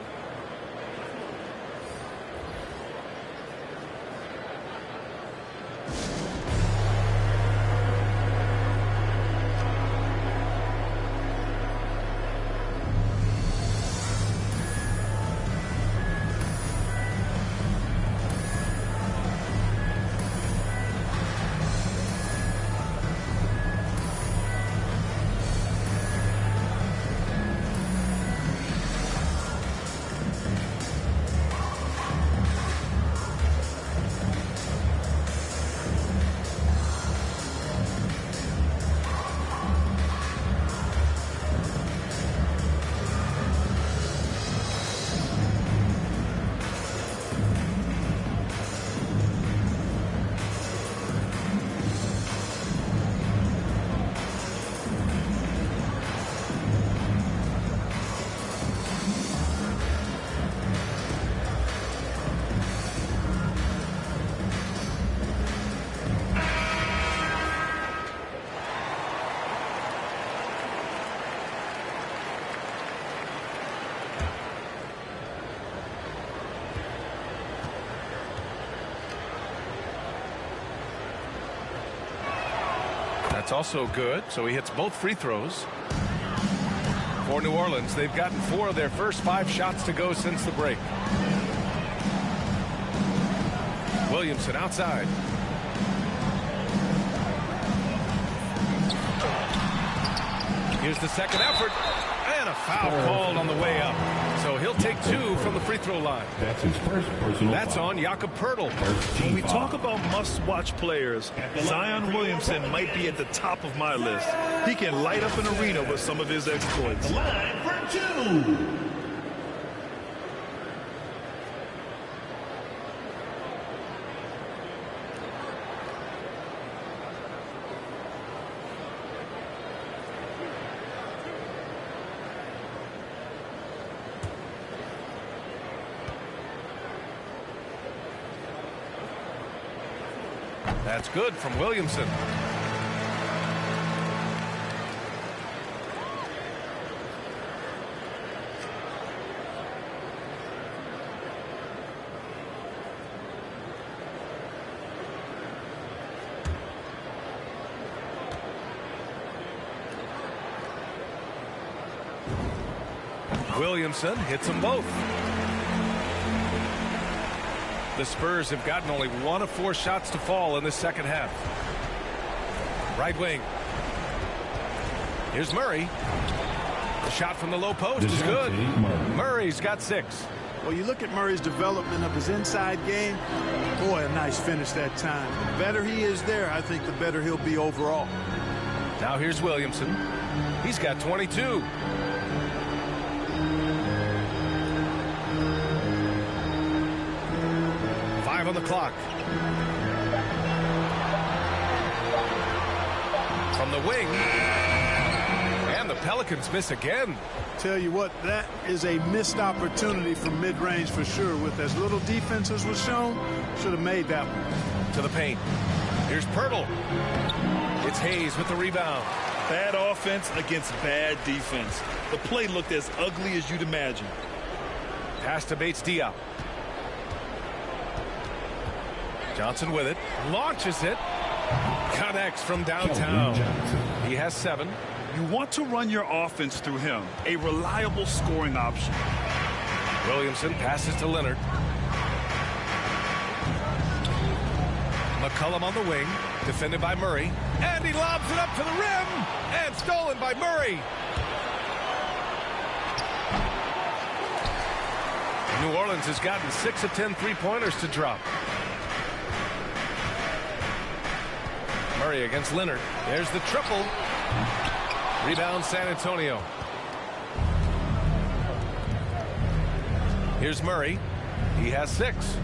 [SPEAKER 1] That's also good. So he hits both free throws. For New Orleans, they've gotten 4 of their first 5 shots to go since the break. Williamson outside. Here's the second effort. And a foul called on the way up. So he'll take 2 from the free throw line.
[SPEAKER 5] That's his first personal
[SPEAKER 1] That's
[SPEAKER 5] foul.
[SPEAKER 1] on Jakob Poeltl.
[SPEAKER 3] When we talk about must-watch players, Zion Williamson might be at the top of my list. He can light up an arena with some of his exploits.
[SPEAKER 5] Line for 2.
[SPEAKER 1] That's good from Williamson. Williamson hits them both. The Spurs have gotten only 1 of 4 shots to fall in the second half. Right wing. Here's Murray. The shot from the low post is good. Murray's got 6.
[SPEAKER 4] Well, you look at Murray's development of his inside game. Boy, a nice finish that time. The better he is there, I think the better he'll be overall.
[SPEAKER 1] Now here's Williamson. He's got 22. On the clock. From the wing. And the Pelicans miss again.
[SPEAKER 4] Tell you what, that is a missed opportunity from mid-range for sure. With as little defense as was shown, should have made that one.
[SPEAKER 1] To the paint. Here's Poeltl. It's Hayes with the rebound.
[SPEAKER 3] Bad offense against bad defense. The play looked as ugly as you'd imagine.
[SPEAKER 1] Pass to Bates-Diop. Johnson with it, launches it, connects from downtown. He has 7.
[SPEAKER 3] You want to run your offense through him, a reliable scoring option.
[SPEAKER 1] Williamson passes to Leonard. McCollum on the wing, defended by Murray, and he lobs it up to the rim, and stolen by Murray. New Orleans has gotten 6 of 10 3-pointers to drop. Murray against Leonard. There's the triple. Rebound San Antonio. Here's Murray. He has 6.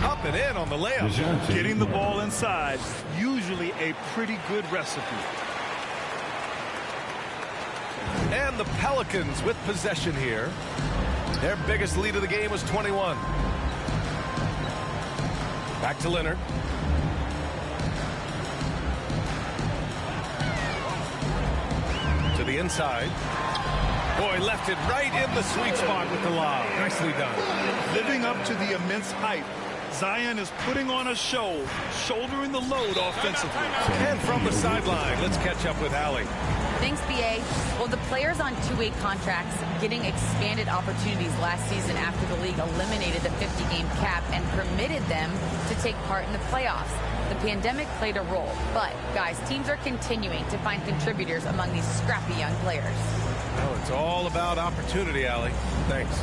[SPEAKER 1] Up and in on the layup.
[SPEAKER 3] Getting the ball inside, usually a pretty good recipe.
[SPEAKER 1] And the Pelicans with possession here. Their biggest lead of the game was 21. Back to Leonard. To the inside. Boy, left it right in the sweet spot with the lob. Nicely done.
[SPEAKER 3] Living up to the immense hype, Zion is putting on a show, shouldering the load offensively.
[SPEAKER 1] And from the sideline, let's catch up with Allie.
[SPEAKER 2] Thanks, BA. Well, the players on 2-way contracts getting expanded opportunities last season after the league eliminated the 50-game cap and permitted them to take part in the playoffs. The pandemic played a role, but, guys, teams are continuing to find contributors among these scrappy young players.
[SPEAKER 1] Oh, it's all about opportunity, Allie. Thanks.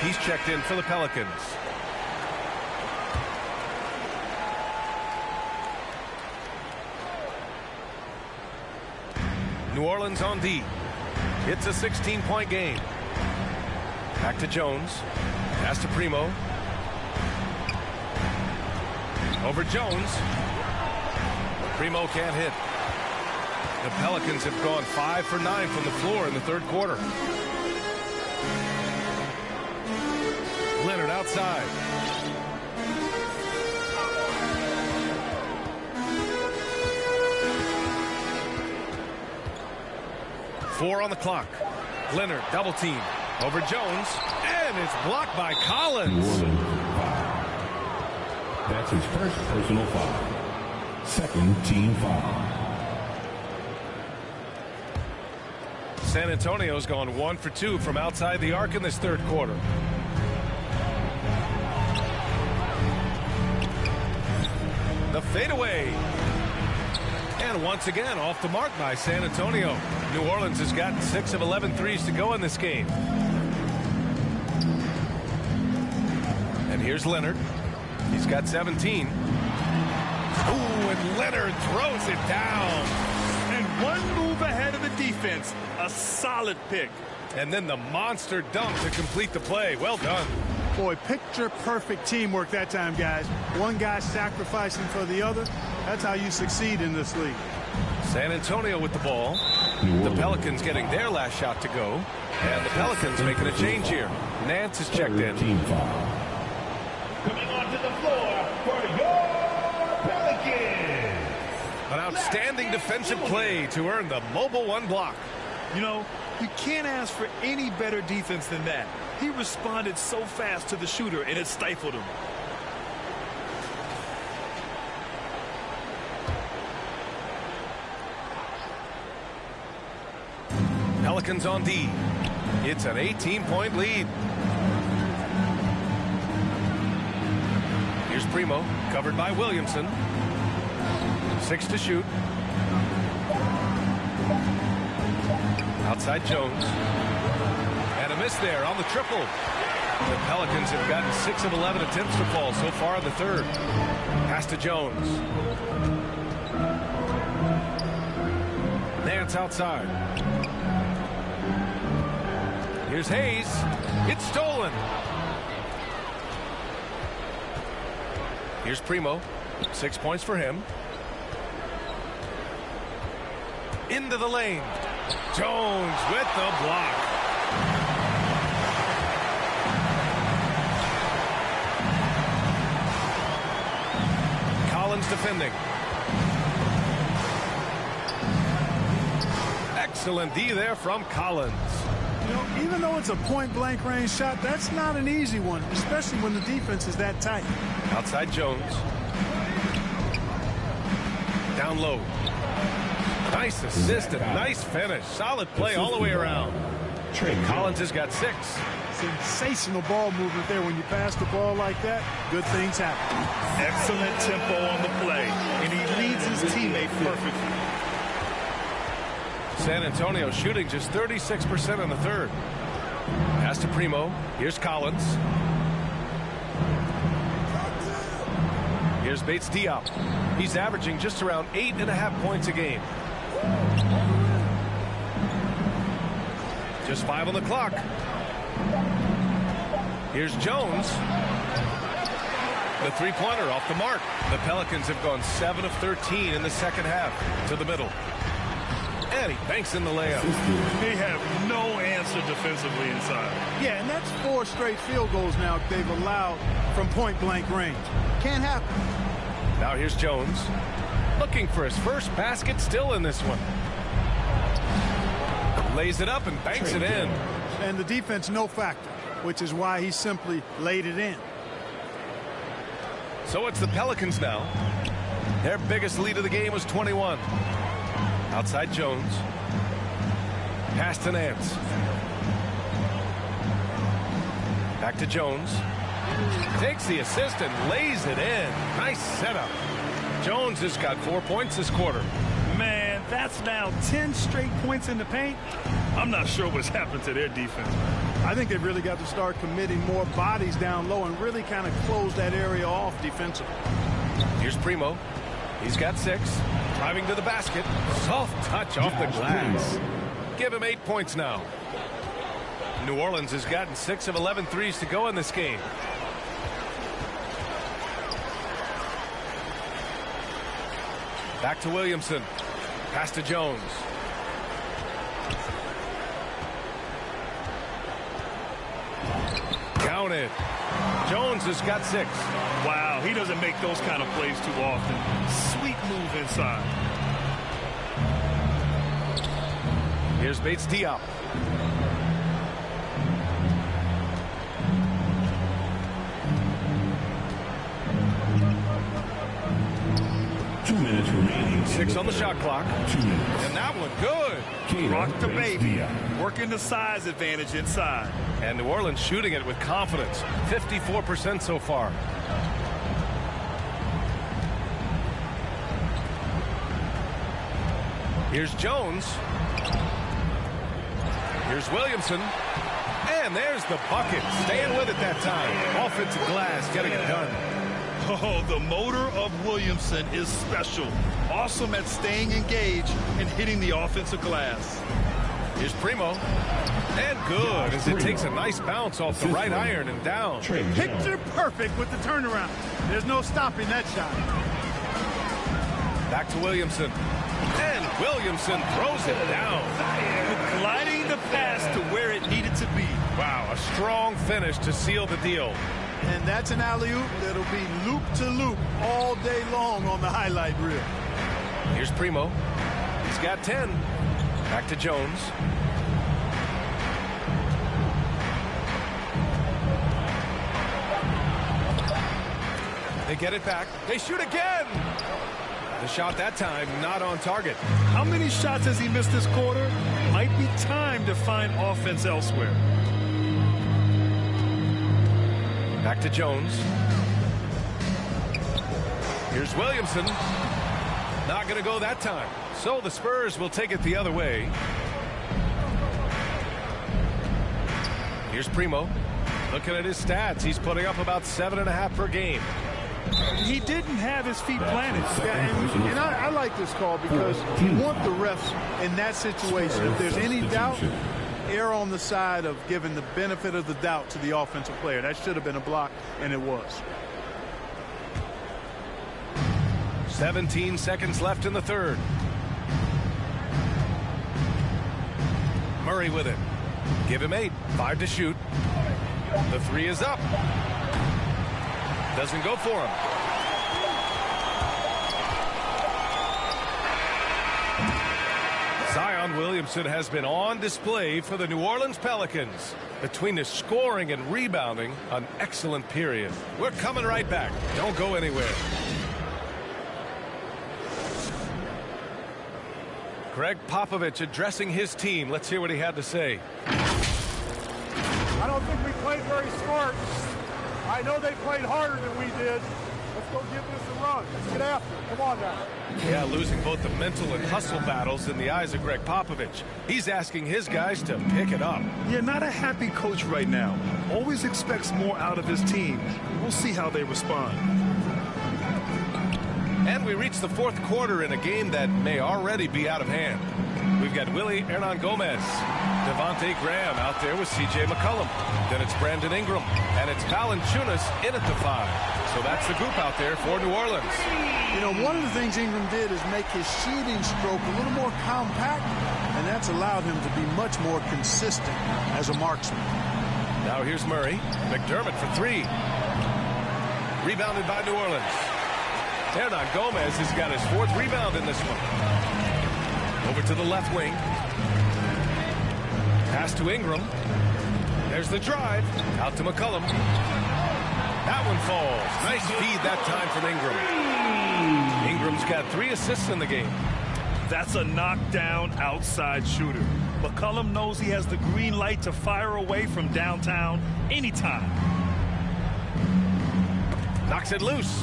[SPEAKER 1] He's checked in for the Pelicans. New Orleans on D. It's a 16-point game. Back to Jones. Pass to Primo. Over Jones. Primo can't hit. The Pelicans have gone 5 for 9 from the floor in the third quarter. Leonard outside. Four on the clock. Leonard double team over Jones, and it's blocked by Collins.
[SPEAKER 5] That's his first personal foul. Second team foul.
[SPEAKER 1] San Antonio's gone 1 for 2 from outside the arc in this third quarter. The fadeaway. And once again off the mark by San Antonio. New Orleans has gotten 6 of 11 threes to go in this game. And here's Leonard. He's got 17. Ooh, and Leonard throws it down.
[SPEAKER 3] And one move ahead of the defense. A solid pick.
[SPEAKER 1] And then the monster dunk to complete the play. Well done.
[SPEAKER 4] Boy, picture-perfect teamwork that time, guys. One guy sacrificing for the other. That's how you succeed in this league.
[SPEAKER 1] San Antonio with the ball. The Pelicans getting their last shot to go. And the Pelicans making a change here. Nance is checked in.
[SPEAKER 5] Team foul.
[SPEAKER 6] Coming onto the floor for your Pelicans.
[SPEAKER 1] An outstanding defensive play to earn the mobile one block.
[SPEAKER 3] You know, you can't ask for any better defense than that. He responded so fast to the shooter, and it stifled him.
[SPEAKER 1] Pelicans on D. It's an 18-point lead. Here's Primo, covered by Williamson. 6 to shoot. Outside Jones. And a miss there on the triple. The Pelicans have gotten 6 of 11 attempts to fall so far in the third. Pass to Jones. Nance outside. Here's Hayes. It's stolen. Here's Primo. 6 points for him. Into the lane. Jones with the block. Collins defending. Excellent D there from Collins.
[SPEAKER 4] You know, even though it's a point-blank range shot, that's not an easy one, especially when the defense is that tight.
[SPEAKER 1] Outside Jones. Down low. Nice assist and nice finish. Solid play all the way around. Collins has got 6.
[SPEAKER 4] Sensational ball movement there. When you pass the ball like that, good things happen.
[SPEAKER 3] Excellent tempo on the play, and he leads his teammate perfectly.
[SPEAKER 1] San Antonio shooting just 36% in the third. Pass to Primo. Here's Collins. Here's Bates Diop. He's averaging just around 8.5 points a game. Just 5 on the clock. Here's Jones. The three-pointer off the mark. The Pelicans have gone 7 of 13 in the second half. To the middle. And he banks in the layup.
[SPEAKER 3] They have no answer defensively inside.
[SPEAKER 4] Yeah, and that's 4 straight field goals now they've allowed from point-blank range. Can't happen.
[SPEAKER 1] Now here's Jones. Looking for his first basket still in this one. Lays it up and banks it in.
[SPEAKER 4] And the defense no factor, which is why he simply laid it in.
[SPEAKER 1] So it's the Pelicans now. Their biggest lead of the game was 21. Outside Jones. Pass to Nance. Back to Jones. Takes the assist and lays it in. Nice setup. Jones has got 4 points this quarter.
[SPEAKER 3] Man, that's now 10 straight points in the paint. I'm not sure what's happened to their defense.
[SPEAKER 4] I think they've really got to start committing more bodies down low and really kind of close that area off defensively.
[SPEAKER 1] Here's Primo. He's got 6. Driving to the basket. Soft touch off the glass. Give him 8 points now. New Orleans has gotten 6 of 11 threes to go in this game. Back to Williamson. Pass to Jones. Counted. Jones has got 6.
[SPEAKER 3] Wow, he doesn't make those kind of plays too often. Sweet move inside.
[SPEAKER 1] Here's Bates Diop.
[SPEAKER 6] Remaining.
[SPEAKER 1] 6 on the shot clock.
[SPEAKER 6] 2 minutes.
[SPEAKER 1] And that one good.
[SPEAKER 3] Rock the baby. Working the size advantage inside.
[SPEAKER 1] And New Orleans shooting it with confidence. 54% so far. Here's Jones. Here's Williamson. And there's the bucket. Staying with it that time. Offensive glass getting it done.
[SPEAKER 3] Oh, the motor of Williamson is special. Awesome at staying engaged and hitting the offensive glass.
[SPEAKER 1] Here's Primo. And good as it takes a nice bounce off the right iron and down.
[SPEAKER 4] Picture perfect with the turnaround. There's no stopping that shot.
[SPEAKER 1] Back to Williamson. And Williamson throws it down.
[SPEAKER 3] Gliding the pass to where it needed to be.
[SPEAKER 1] Wow, a strong finish to seal the deal.
[SPEAKER 4] And that's an alley-oop that'll be loop-to-loop all day long on the highlight reel.
[SPEAKER 1] Here's Primo. He's got 10. Back to Jones. They get it back. They shoot again. The shot that time not on target.
[SPEAKER 3] How many shots has he missed this quarter? Might be time to find offense elsewhere.
[SPEAKER 1] Back to Jones. Here's Williamson. Not going to go that time. So the Spurs will take it the other way. Here's Primo. Looking at his stats, he's putting up about 7.5 per game.
[SPEAKER 3] He didn't have his feet planted.
[SPEAKER 4] Yeah, and I like this call because you want the refs in that situation. If there's any doubt, err on the side of giving the benefit of the doubt to the offensive player. That should have been a block, and it was.
[SPEAKER 1] 17 seconds left in the third. Murray with it. Give him 8. 5 to shoot. The 3 is up. Doesn't go for him. Zion Williamson has been on display for the New Orleans Pelicans. Between the scoring and rebounding, an excellent period. We're coming right back. Don't go anywhere. Greg Popovich addressing his team. Let's hear what he had to say.
[SPEAKER 8] I don't think we played very smart. I know they played harder than we did. Let's go give this a run. Let's get after it. Come on now.
[SPEAKER 1] Yeah, losing both the mental and hustle battles in the eyes of Greg Popovich. He's asking his guys to pick it up.
[SPEAKER 3] Yeah, not a happy coach right now. Always expects more out of his team. We'll see how they respond.
[SPEAKER 1] And we reach the fourth quarter in a game that may already be out of hand. We've got Willie Hernangomez, Devontae Graham out there with C.J. McCollum. Then it's Brandon Ingram, and it's Valanciunas in at the 5. So that's the group out there for New Orleans.
[SPEAKER 4] You know, one of the things Ingram did is make his shooting stroke a little more compact, and that's allowed him to be much more consistent as a marksman.
[SPEAKER 1] Now here's Murray. McDermott for 3. Rebounded by New Orleans. Hernangomez has got his 4th rebound in this one. Over to the left wing. Pass to Ingram. There's the drive. Out to McCollum. That one falls. Nice feed that time from Ingram. Ingram's got 3 assists in the game.
[SPEAKER 3] That's a knockdown outside shooter. McCollum knows he has the green light to fire away from downtown anytime.
[SPEAKER 1] Knocks it loose.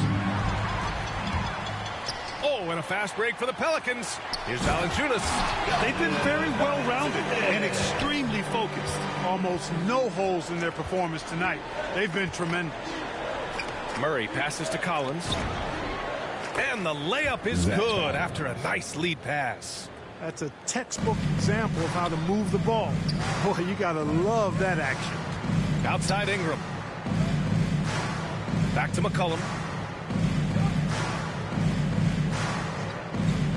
[SPEAKER 1] Oh, and a fast break for the Pelicans. Here's Valanciunas.
[SPEAKER 3] They've been very well-rounded and extremely focused.
[SPEAKER 4] Almost no holes in their performance tonight. They've been tremendous.
[SPEAKER 1] Murray passes to Collins. And the layup is good after a nice lead pass.
[SPEAKER 4] That's a textbook example of how to move the ball. Boy, you got to love that action.
[SPEAKER 1] Outside Ingram. Back to McCollum.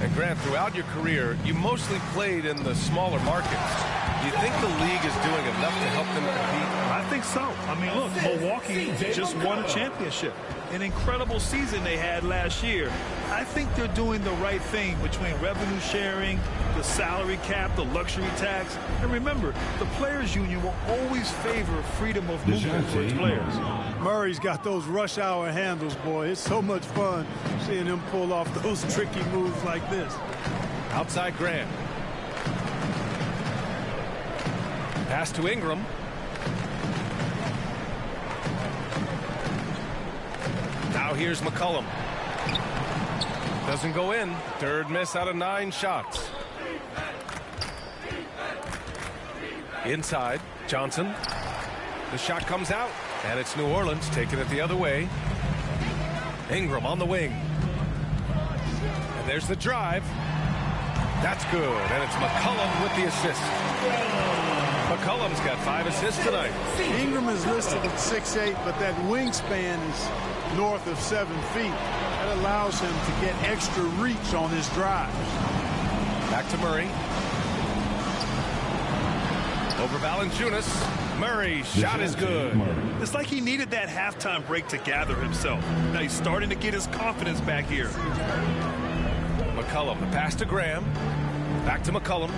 [SPEAKER 1] And Grant, throughout your career, you mostly played in the smaller markets. Do you think the league is doing enough to help them compete?
[SPEAKER 3] I think so. I mean, look, Milwaukee just won a championship. An incredible season they had last year. I think they're doing the right thing between revenue sharing, the salary cap, the luxury tax. And remember, the players' union will always favor freedom of movement for its players.
[SPEAKER 4] Murray's got those rush hour handles, boy. It's so much fun seeing him pull off those tricky moves like this.
[SPEAKER 1] Outside Grant. Pass to Ingram. Now here's McCollum. Doesn't go in. Third miss out of 9 shots. Inside, Johnson. The shot comes out, and it's New Orleans taking it the other way. Ingram on the wing. And there's the drive. That's good, and it's McCollum with the assist. McCollum's got 5 assists tonight.
[SPEAKER 4] Ingram is listed at 6'8", but that wingspan is north of 7 feet. That allows him to get extra reach on his drives.
[SPEAKER 1] Back to Murray. Over Valanciunas. Murray's shot is good.
[SPEAKER 3] It's like he needed that halftime break to gather himself. Now he's starting to get his confidence back here.
[SPEAKER 1] McCollum, the pass to Graham. Back to McCollum.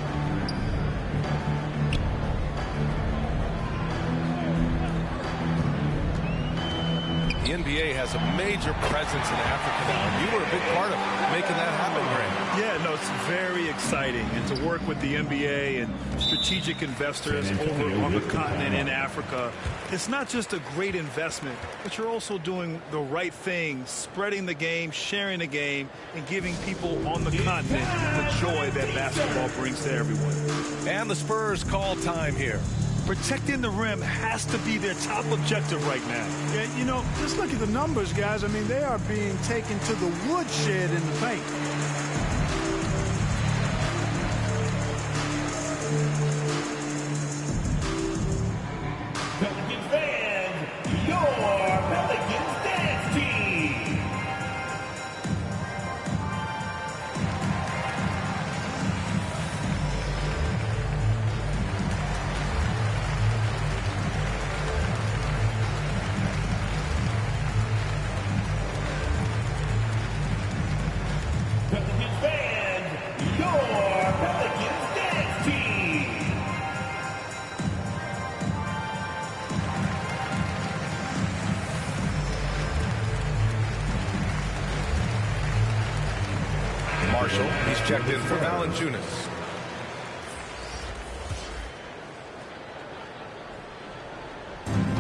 [SPEAKER 1] The NBA has a major presence in Africa now. You were a big part of making that happen, Graham.
[SPEAKER 3] Yeah, no, it's very exciting. And to work with the NBA and strategic investors over on the continent in Africa, it's not just a great investment, but you're also doing the right thing, spreading the game, sharing the game, and giving people on the continent the joy that basketball brings to everyone.
[SPEAKER 1] And the Spurs call time here.
[SPEAKER 3] Protecting the rim has to be their top objective right now.
[SPEAKER 4] Yeah, you know, just look at the numbers, guys. I mean, they are being taken to the woodshed in the paint.
[SPEAKER 6] Pelicans fans, your Pelicans dance team. Pelicans fans, your Pelicans dance team.
[SPEAKER 1] Marshall, he's checked in for Valanciunas.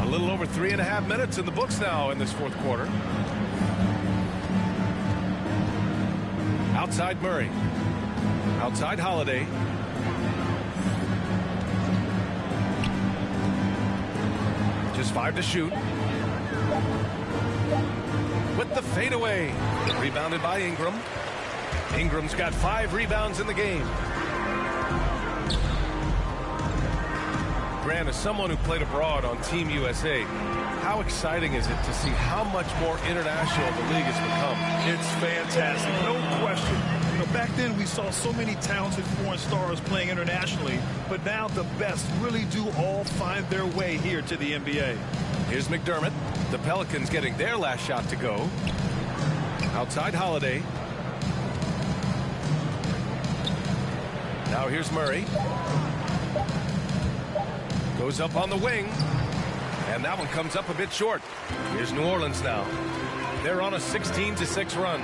[SPEAKER 1] A little over 3.5 minutes in the books now in this fourth quarter. Outside Murray. Outside Holiday. Just 5 to shoot. With the fadeaway. Rebounded by Ingram. Ingram's got 5 rebounds in the game. Grant, as someone who played abroad on Team USA, how exciting is it to see how much more international the league has become?
[SPEAKER 3] It's fantastic, no question. You know, back then we saw so many talented foreign stars playing internationally, but now the best really do all find their way here to the NBA.
[SPEAKER 1] Here's McDermott. The Pelicans getting their last shot to go. Outside Holiday. Now here's Murray. Goes up on the wing. And that one comes up a bit short. Here's New Orleans now. They're on a 16-6 run.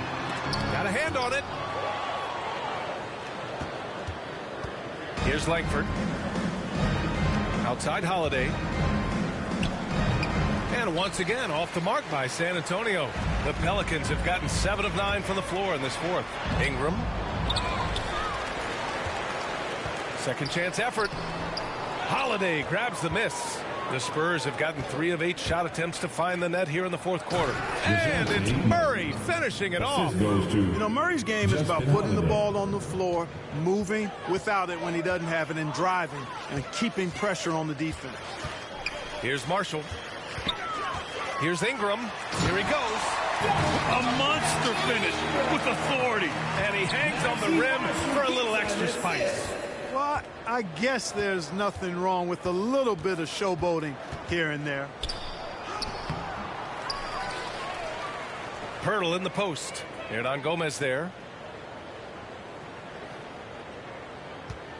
[SPEAKER 1] Got a hand on it. Here's Langford. Outside Holiday. And once again, off the mark by San Antonio. The Pelicans have gotten 7 of 9 from the floor in this fourth. Ingram. Second chance effort. Holiday grabs the miss. The Spurs have gotten 3 of 8 shot attempts to find the net here in the fourth quarter. And it's Murray finishing it off.
[SPEAKER 4] You know, Murray's game is about putting the ball on the floor, moving without it when he doesn't have it, and driving and keeping pressure on the defense.
[SPEAKER 1] Here's Marshall. Here's Ingram. Here he goes.
[SPEAKER 3] A monster finish with authority.
[SPEAKER 1] And he hangs on the rim for a little extra spice.
[SPEAKER 4] Well, I guess there's nothing wrong with a little bit of showboating here and there.
[SPEAKER 1] Pirtle in the post. Hernan Gomez there.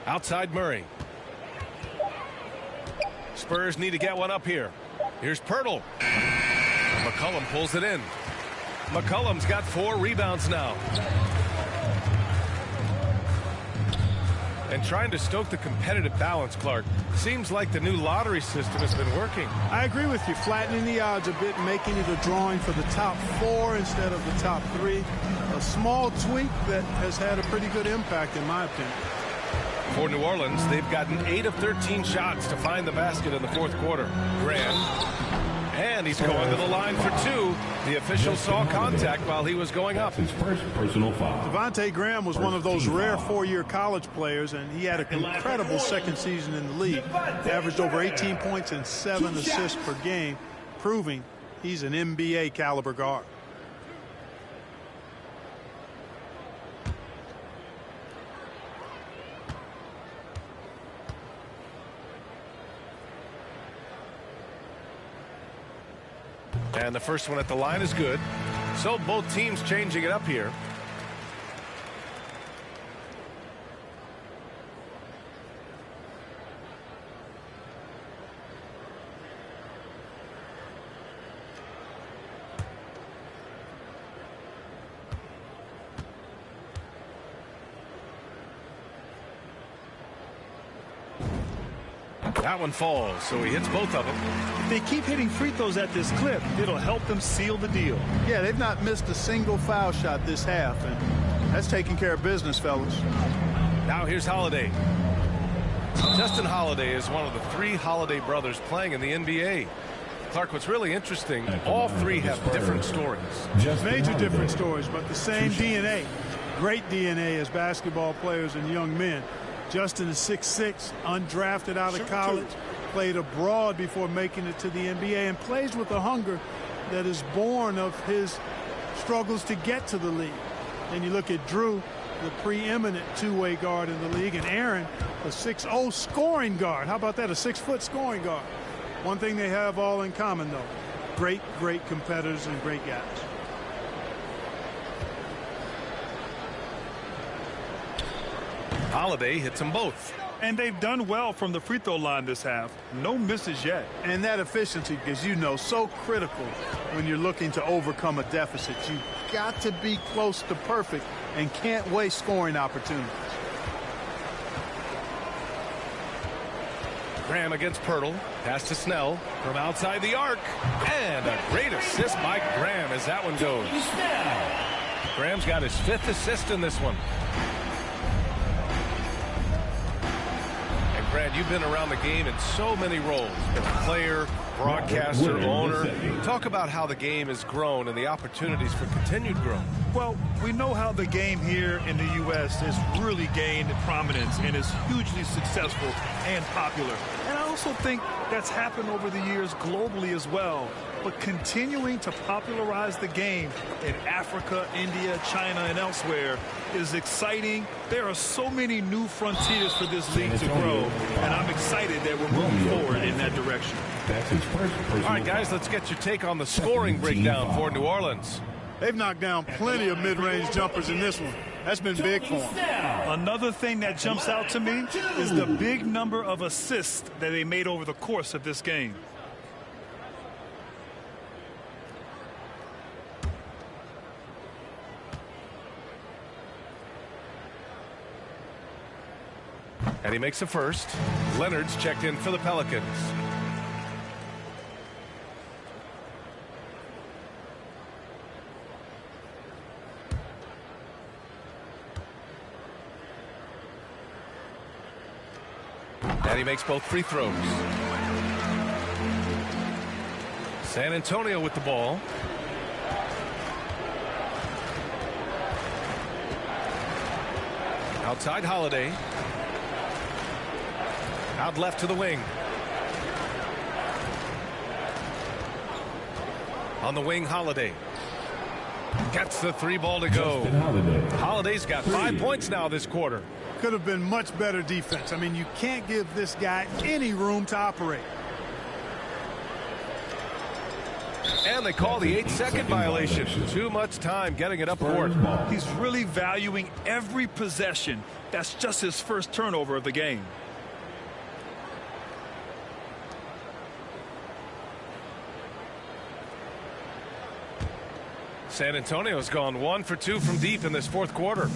[SPEAKER 1] Outside Murray. Spurs need to get one up here. Here's Pirtle. McCollum pulls it in. McCollum's got 4 rebounds now. And trying to stoke the competitive balance, Clark. Seems like the new lottery system has been working.
[SPEAKER 4] I agree with you. Flattening the odds a bit, making it a drawing for the top 4 instead of the top 3. A small tweak that has had a pretty good impact, in my opinion.
[SPEAKER 1] For New Orleans, they've gotten 8 of 13 shots to find the basket in the fourth quarter. Graham. And he's going to the line for 2. The official saw contact while he was going up.
[SPEAKER 5] His first personal foul.
[SPEAKER 4] Devontae Graham was one of those rare 4-year college players, and he had an incredible second season in the league. Averaged over 18 points and 7 assists per game, proving he's an NBA caliber guard.
[SPEAKER 1] And the first one at the line is good. So both teams changing it up here. That one falls, so he hits both of them.
[SPEAKER 3] If they keep hitting free throws at this clip, it'll help them seal the deal.
[SPEAKER 4] Yeah, they've not missed a single foul shot this half, and that's taking care of business, fellas.
[SPEAKER 1] Now here's Holiday. Justin Holiday is one of the 3 Holiday brothers playing in the NBA. Clark, what's really interesting, all 3 have different stories.
[SPEAKER 4] Major different stories, but the same DNA. Great DNA as basketball players and young men. Justin is 6'6", undrafted out of college, played abroad before making it to the NBA, and plays with a hunger that is born of his struggles to get to the league. And you look at Drew, the preeminent 2-way guard in the league, and Aaron, a 6'0" scoring guard. How about that, a 6-foot scoring guard? One thing they have all in common, though, great competitors and great guys.
[SPEAKER 1] Holiday hits them both.
[SPEAKER 3] And they've done well from the free throw line this half. No misses yet.
[SPEAKER 4] And that efficiency, as you know, so critical when you're looking to overcome a deficit. You've got to be close to perfect and can't waste scoring opportunities.
[SPEAKER 1] Graham against Pirtle. Pass to Snell from outside the arc. And a great assist by Graham as that one goes. Graham's got his 5th assist in this one. Brad, you've been around the game in so many roles. Player, broadcaster, owner. Talk about how the game has grown and the opportunities for continued growth.
[SPEAKER 3] Well, we know how the game here in the U.S. has really gained prominence and is hugely successful and popular. And I also think that's happened over the years globally as well. But continuing to popularize the game in Africa, India, China, and elsewhere is exciting. There are so many new frontiers for this league to grow, and I'm excited that we're moving forward in that direction.
[SPEAKER 5] That's his first personal.
[SPEAKER 1] All right, guys, let's get your take on the scoring breakdown for New Orleans.
[SPEAKER 4] They've knocked down plenty of mid-range jumpers in this one. That's been big for them.
[SPEAKER 3] Another thing that jumps out to me is the big number of assists that they made over the course of this game.
[SPEAKER 1] And he makes a first. Leonard's checked in for the Pelicans. And he makes both free throws. San Antonio with the ball. Outside Holiday. Out left to the wing. On the wing, Holiday. Gets the 3 ball to go. Holiday's got 5 points now this quarter.
[SPEAKER 4] Could have been much better defense. I mean, you can't give this guy any room to operate.
[SPEAKER 1] And they call the 8-second violation. Too much time getting it up court.
[SPEAKER 3] He's really valuing every possession. That's just his first turnover of the game.
[SPEAKER 1] San Antonio's gone 1 for 2 from deep in this fourth quarter.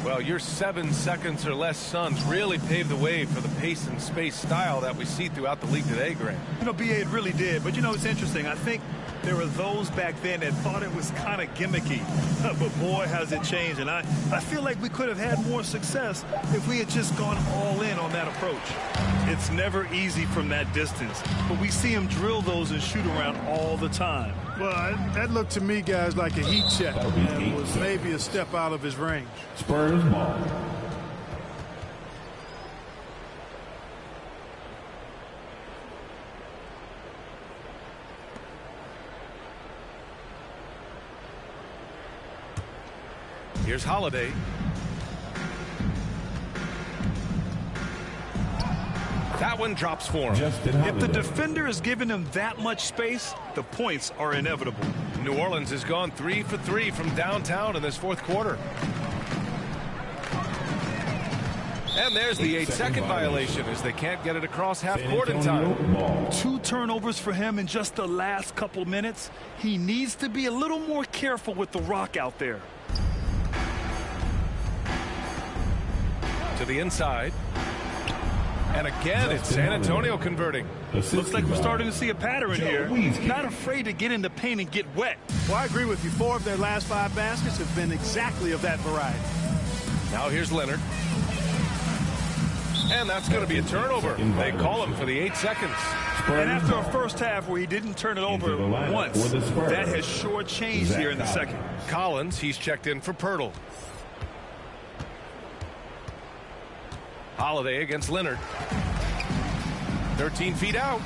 [SPEAKER 1] Well, your 7 seconds or less Suns really paved the way for the pace and space style that we see throughout the league today, Grant.
[SPEAKER 3] You know, BA, it really did. But, you know, it's interesting. I think there were those back then that thought it was kind of gimmicky. But, boy, has it changed. And I feel like we could have had more success if we had just gone all in on that approach. It's never easy from that distance. But we see him drill those and shoot around all the time.
[SPEAKER 4] Well, that looked to me, guys, like a heat check. And it was maybe a step out of his range.
[SPEAKER 6] Spurs ball.
[SPEAKER 1] Here's Holiday. That one drops for him.
[SPEAKER 3] If the defender is giving him that much space, the points are inevitable.
[SPEAKER 1] New Orleans has gone 3 for 3 from downtown in this fourth quarter. And there's the 8-second violation as they can't get it across half court in time.
[SPEAKER 3] 2 turnovers for him in just the last couple minutes. He needs to be a little more careful with the rock out there.
[SPEAKER 1] To the inside. And again, it's San Antonio converting.
[SPEAKER 3] Looks like we're starting to see a pattern here. Not afraid to get in the paint and get wet.
[SPEAKER 4] Well, I agree with you. 4 of their last 5 baskets have been exactly of that variety.
[SPEAKER 1] Now here's Leonard. And that's going to be a turnover. They call him for the 8 seconds.
[SPEAKER 3] And after a first half where he didn't turn it over once, that has sure changed here in the second.
[SPEAKER 1] Collins, he's checked in for Pirtle. Holiday against Leonard. 13 feet out.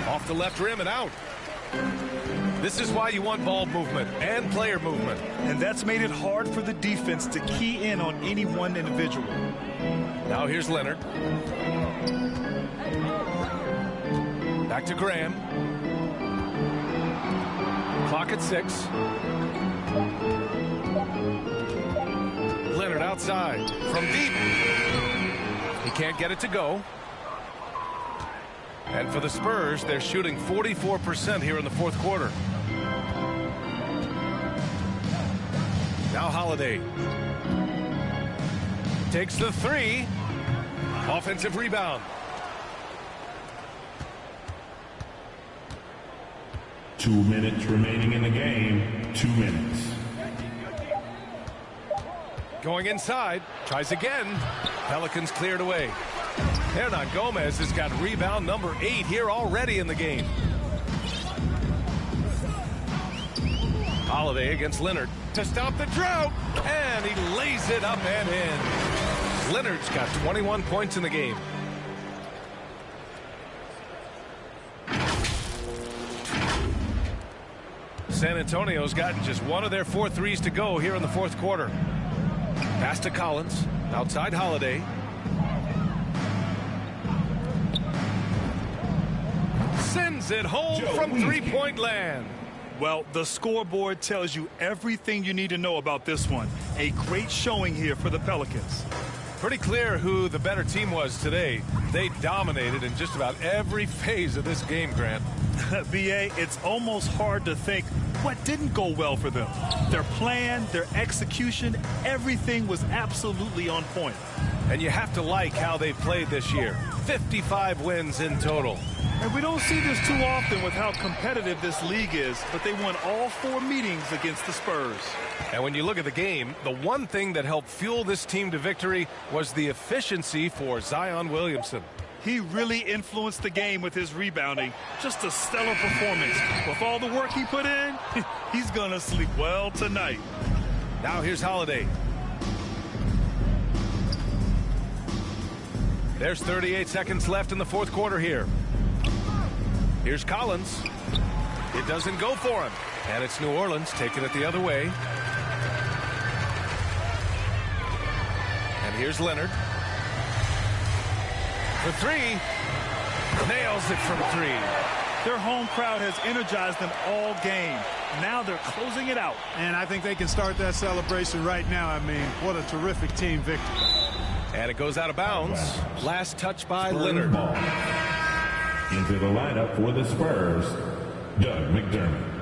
[SPEAKER 1] Off the left rim and out. This is why you want ball movement and player movement.
[SPEAKER 3] And that's made it hard for the defense to key in on any one individual.
[SPEAKER 1] Now here's Leonard. Back to Graham. Clock at 6. Leonard outside from deep. He can't get it to go. And for the Spurs, they're shooting 44% here in the fourth quarter. Now Holiday. Takes the 3. Offensive rebound.
[SPEAKER 6] 2 minutes remaining in the game. 2 minutes.
[SPEAKER 1] Going inside. Tries again. Pelicans cleared away. Hernan Gomez has got rebound number 8 here already in the game. Holiday against Leonard to stop the drought. And he lays it up and in. Leonard's got 21 points in the game. San Antonio's gotten just 1 of their 4 threes to go here in the fourth quarter. Pass to Collins. Outside Holiday. Sends it home from 3-point land.
[SPEAKER 3] Well, the scoreboard tells you everything you need to know about this one. A great showing here for the Pelicans.
[SPEAKER 1] Pretty clear who the better team was today. They dominated in just about every phase of this game, Grant.
[SPEAKER 3] BA, it's almost hard to think what didn't go well for them. Their plan, their execution, everything was absolutely on point.
[SPEAKER 1] And you have to like how they've played this year. 55 wins in total.
[SPEAKER 3] And we don't see this too often with how competitive this league is, but they won all 4 meetings against the Spurs.
[SPEAKER 1] And when you look at the game, the one thing that helped fuel this team to victory was the efficiency for Zion Williamson.
[SPEAKER 3] He really influenced the game with his rebounding. Just a stellar performance. With all the work he put in, he's going to sleep well tonight.
[SPEAKER 1] Now here's Holiday. There's 38 seconds left in the fourth quarter here. Here's Collins. It doesn't go for him. And it's New Orleans taking it the other way. And here's Leonard. For three. Nails it from three.
[SPEAKER 3] Their home crowd has energized them all game. Now they're closing it out.
[SPEAKER 4] And I think they can start that celebration right now. I mean, what a terrific team victory.
[SPEAKER 1] And it goes out of bounds. Last touch by
[SPEAKER 6] Spurs
[SPEAKER 1] Leonard.
[SPEAKER 6] ball. Into the lineup for the Spurs, Doug McDermott.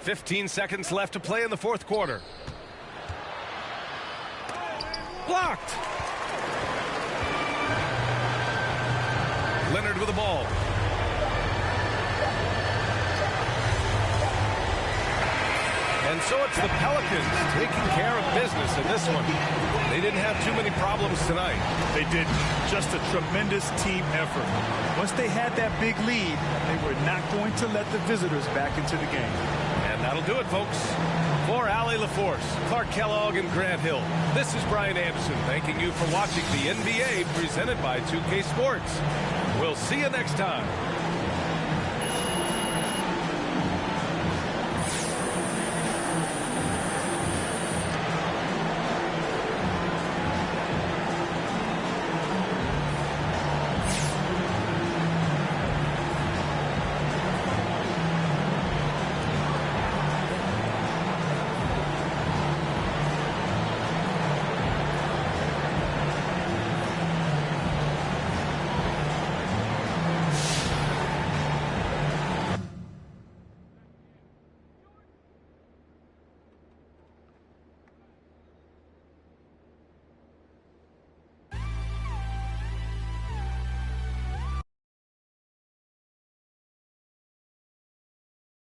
[SPEAKER 1] "15 seconds left to play in the fourth quarter. Blocked. Leonard with the ball. And so it's the Pelicans taking care of business in this one. They didn't have too many problems tonight.
[SPEAKER 3] They didn't. Just a tremendous team effort. Once they had that big lead, they were not going to let the visitors back into the game.
[SPEAKER 1] And that'll do it, folks. For Allie LaForce, Clark Kellogg, and Grant Hill, this is Brian Anderson thanking you for watching the NBA presented by 2K Sports. We'll see you next time.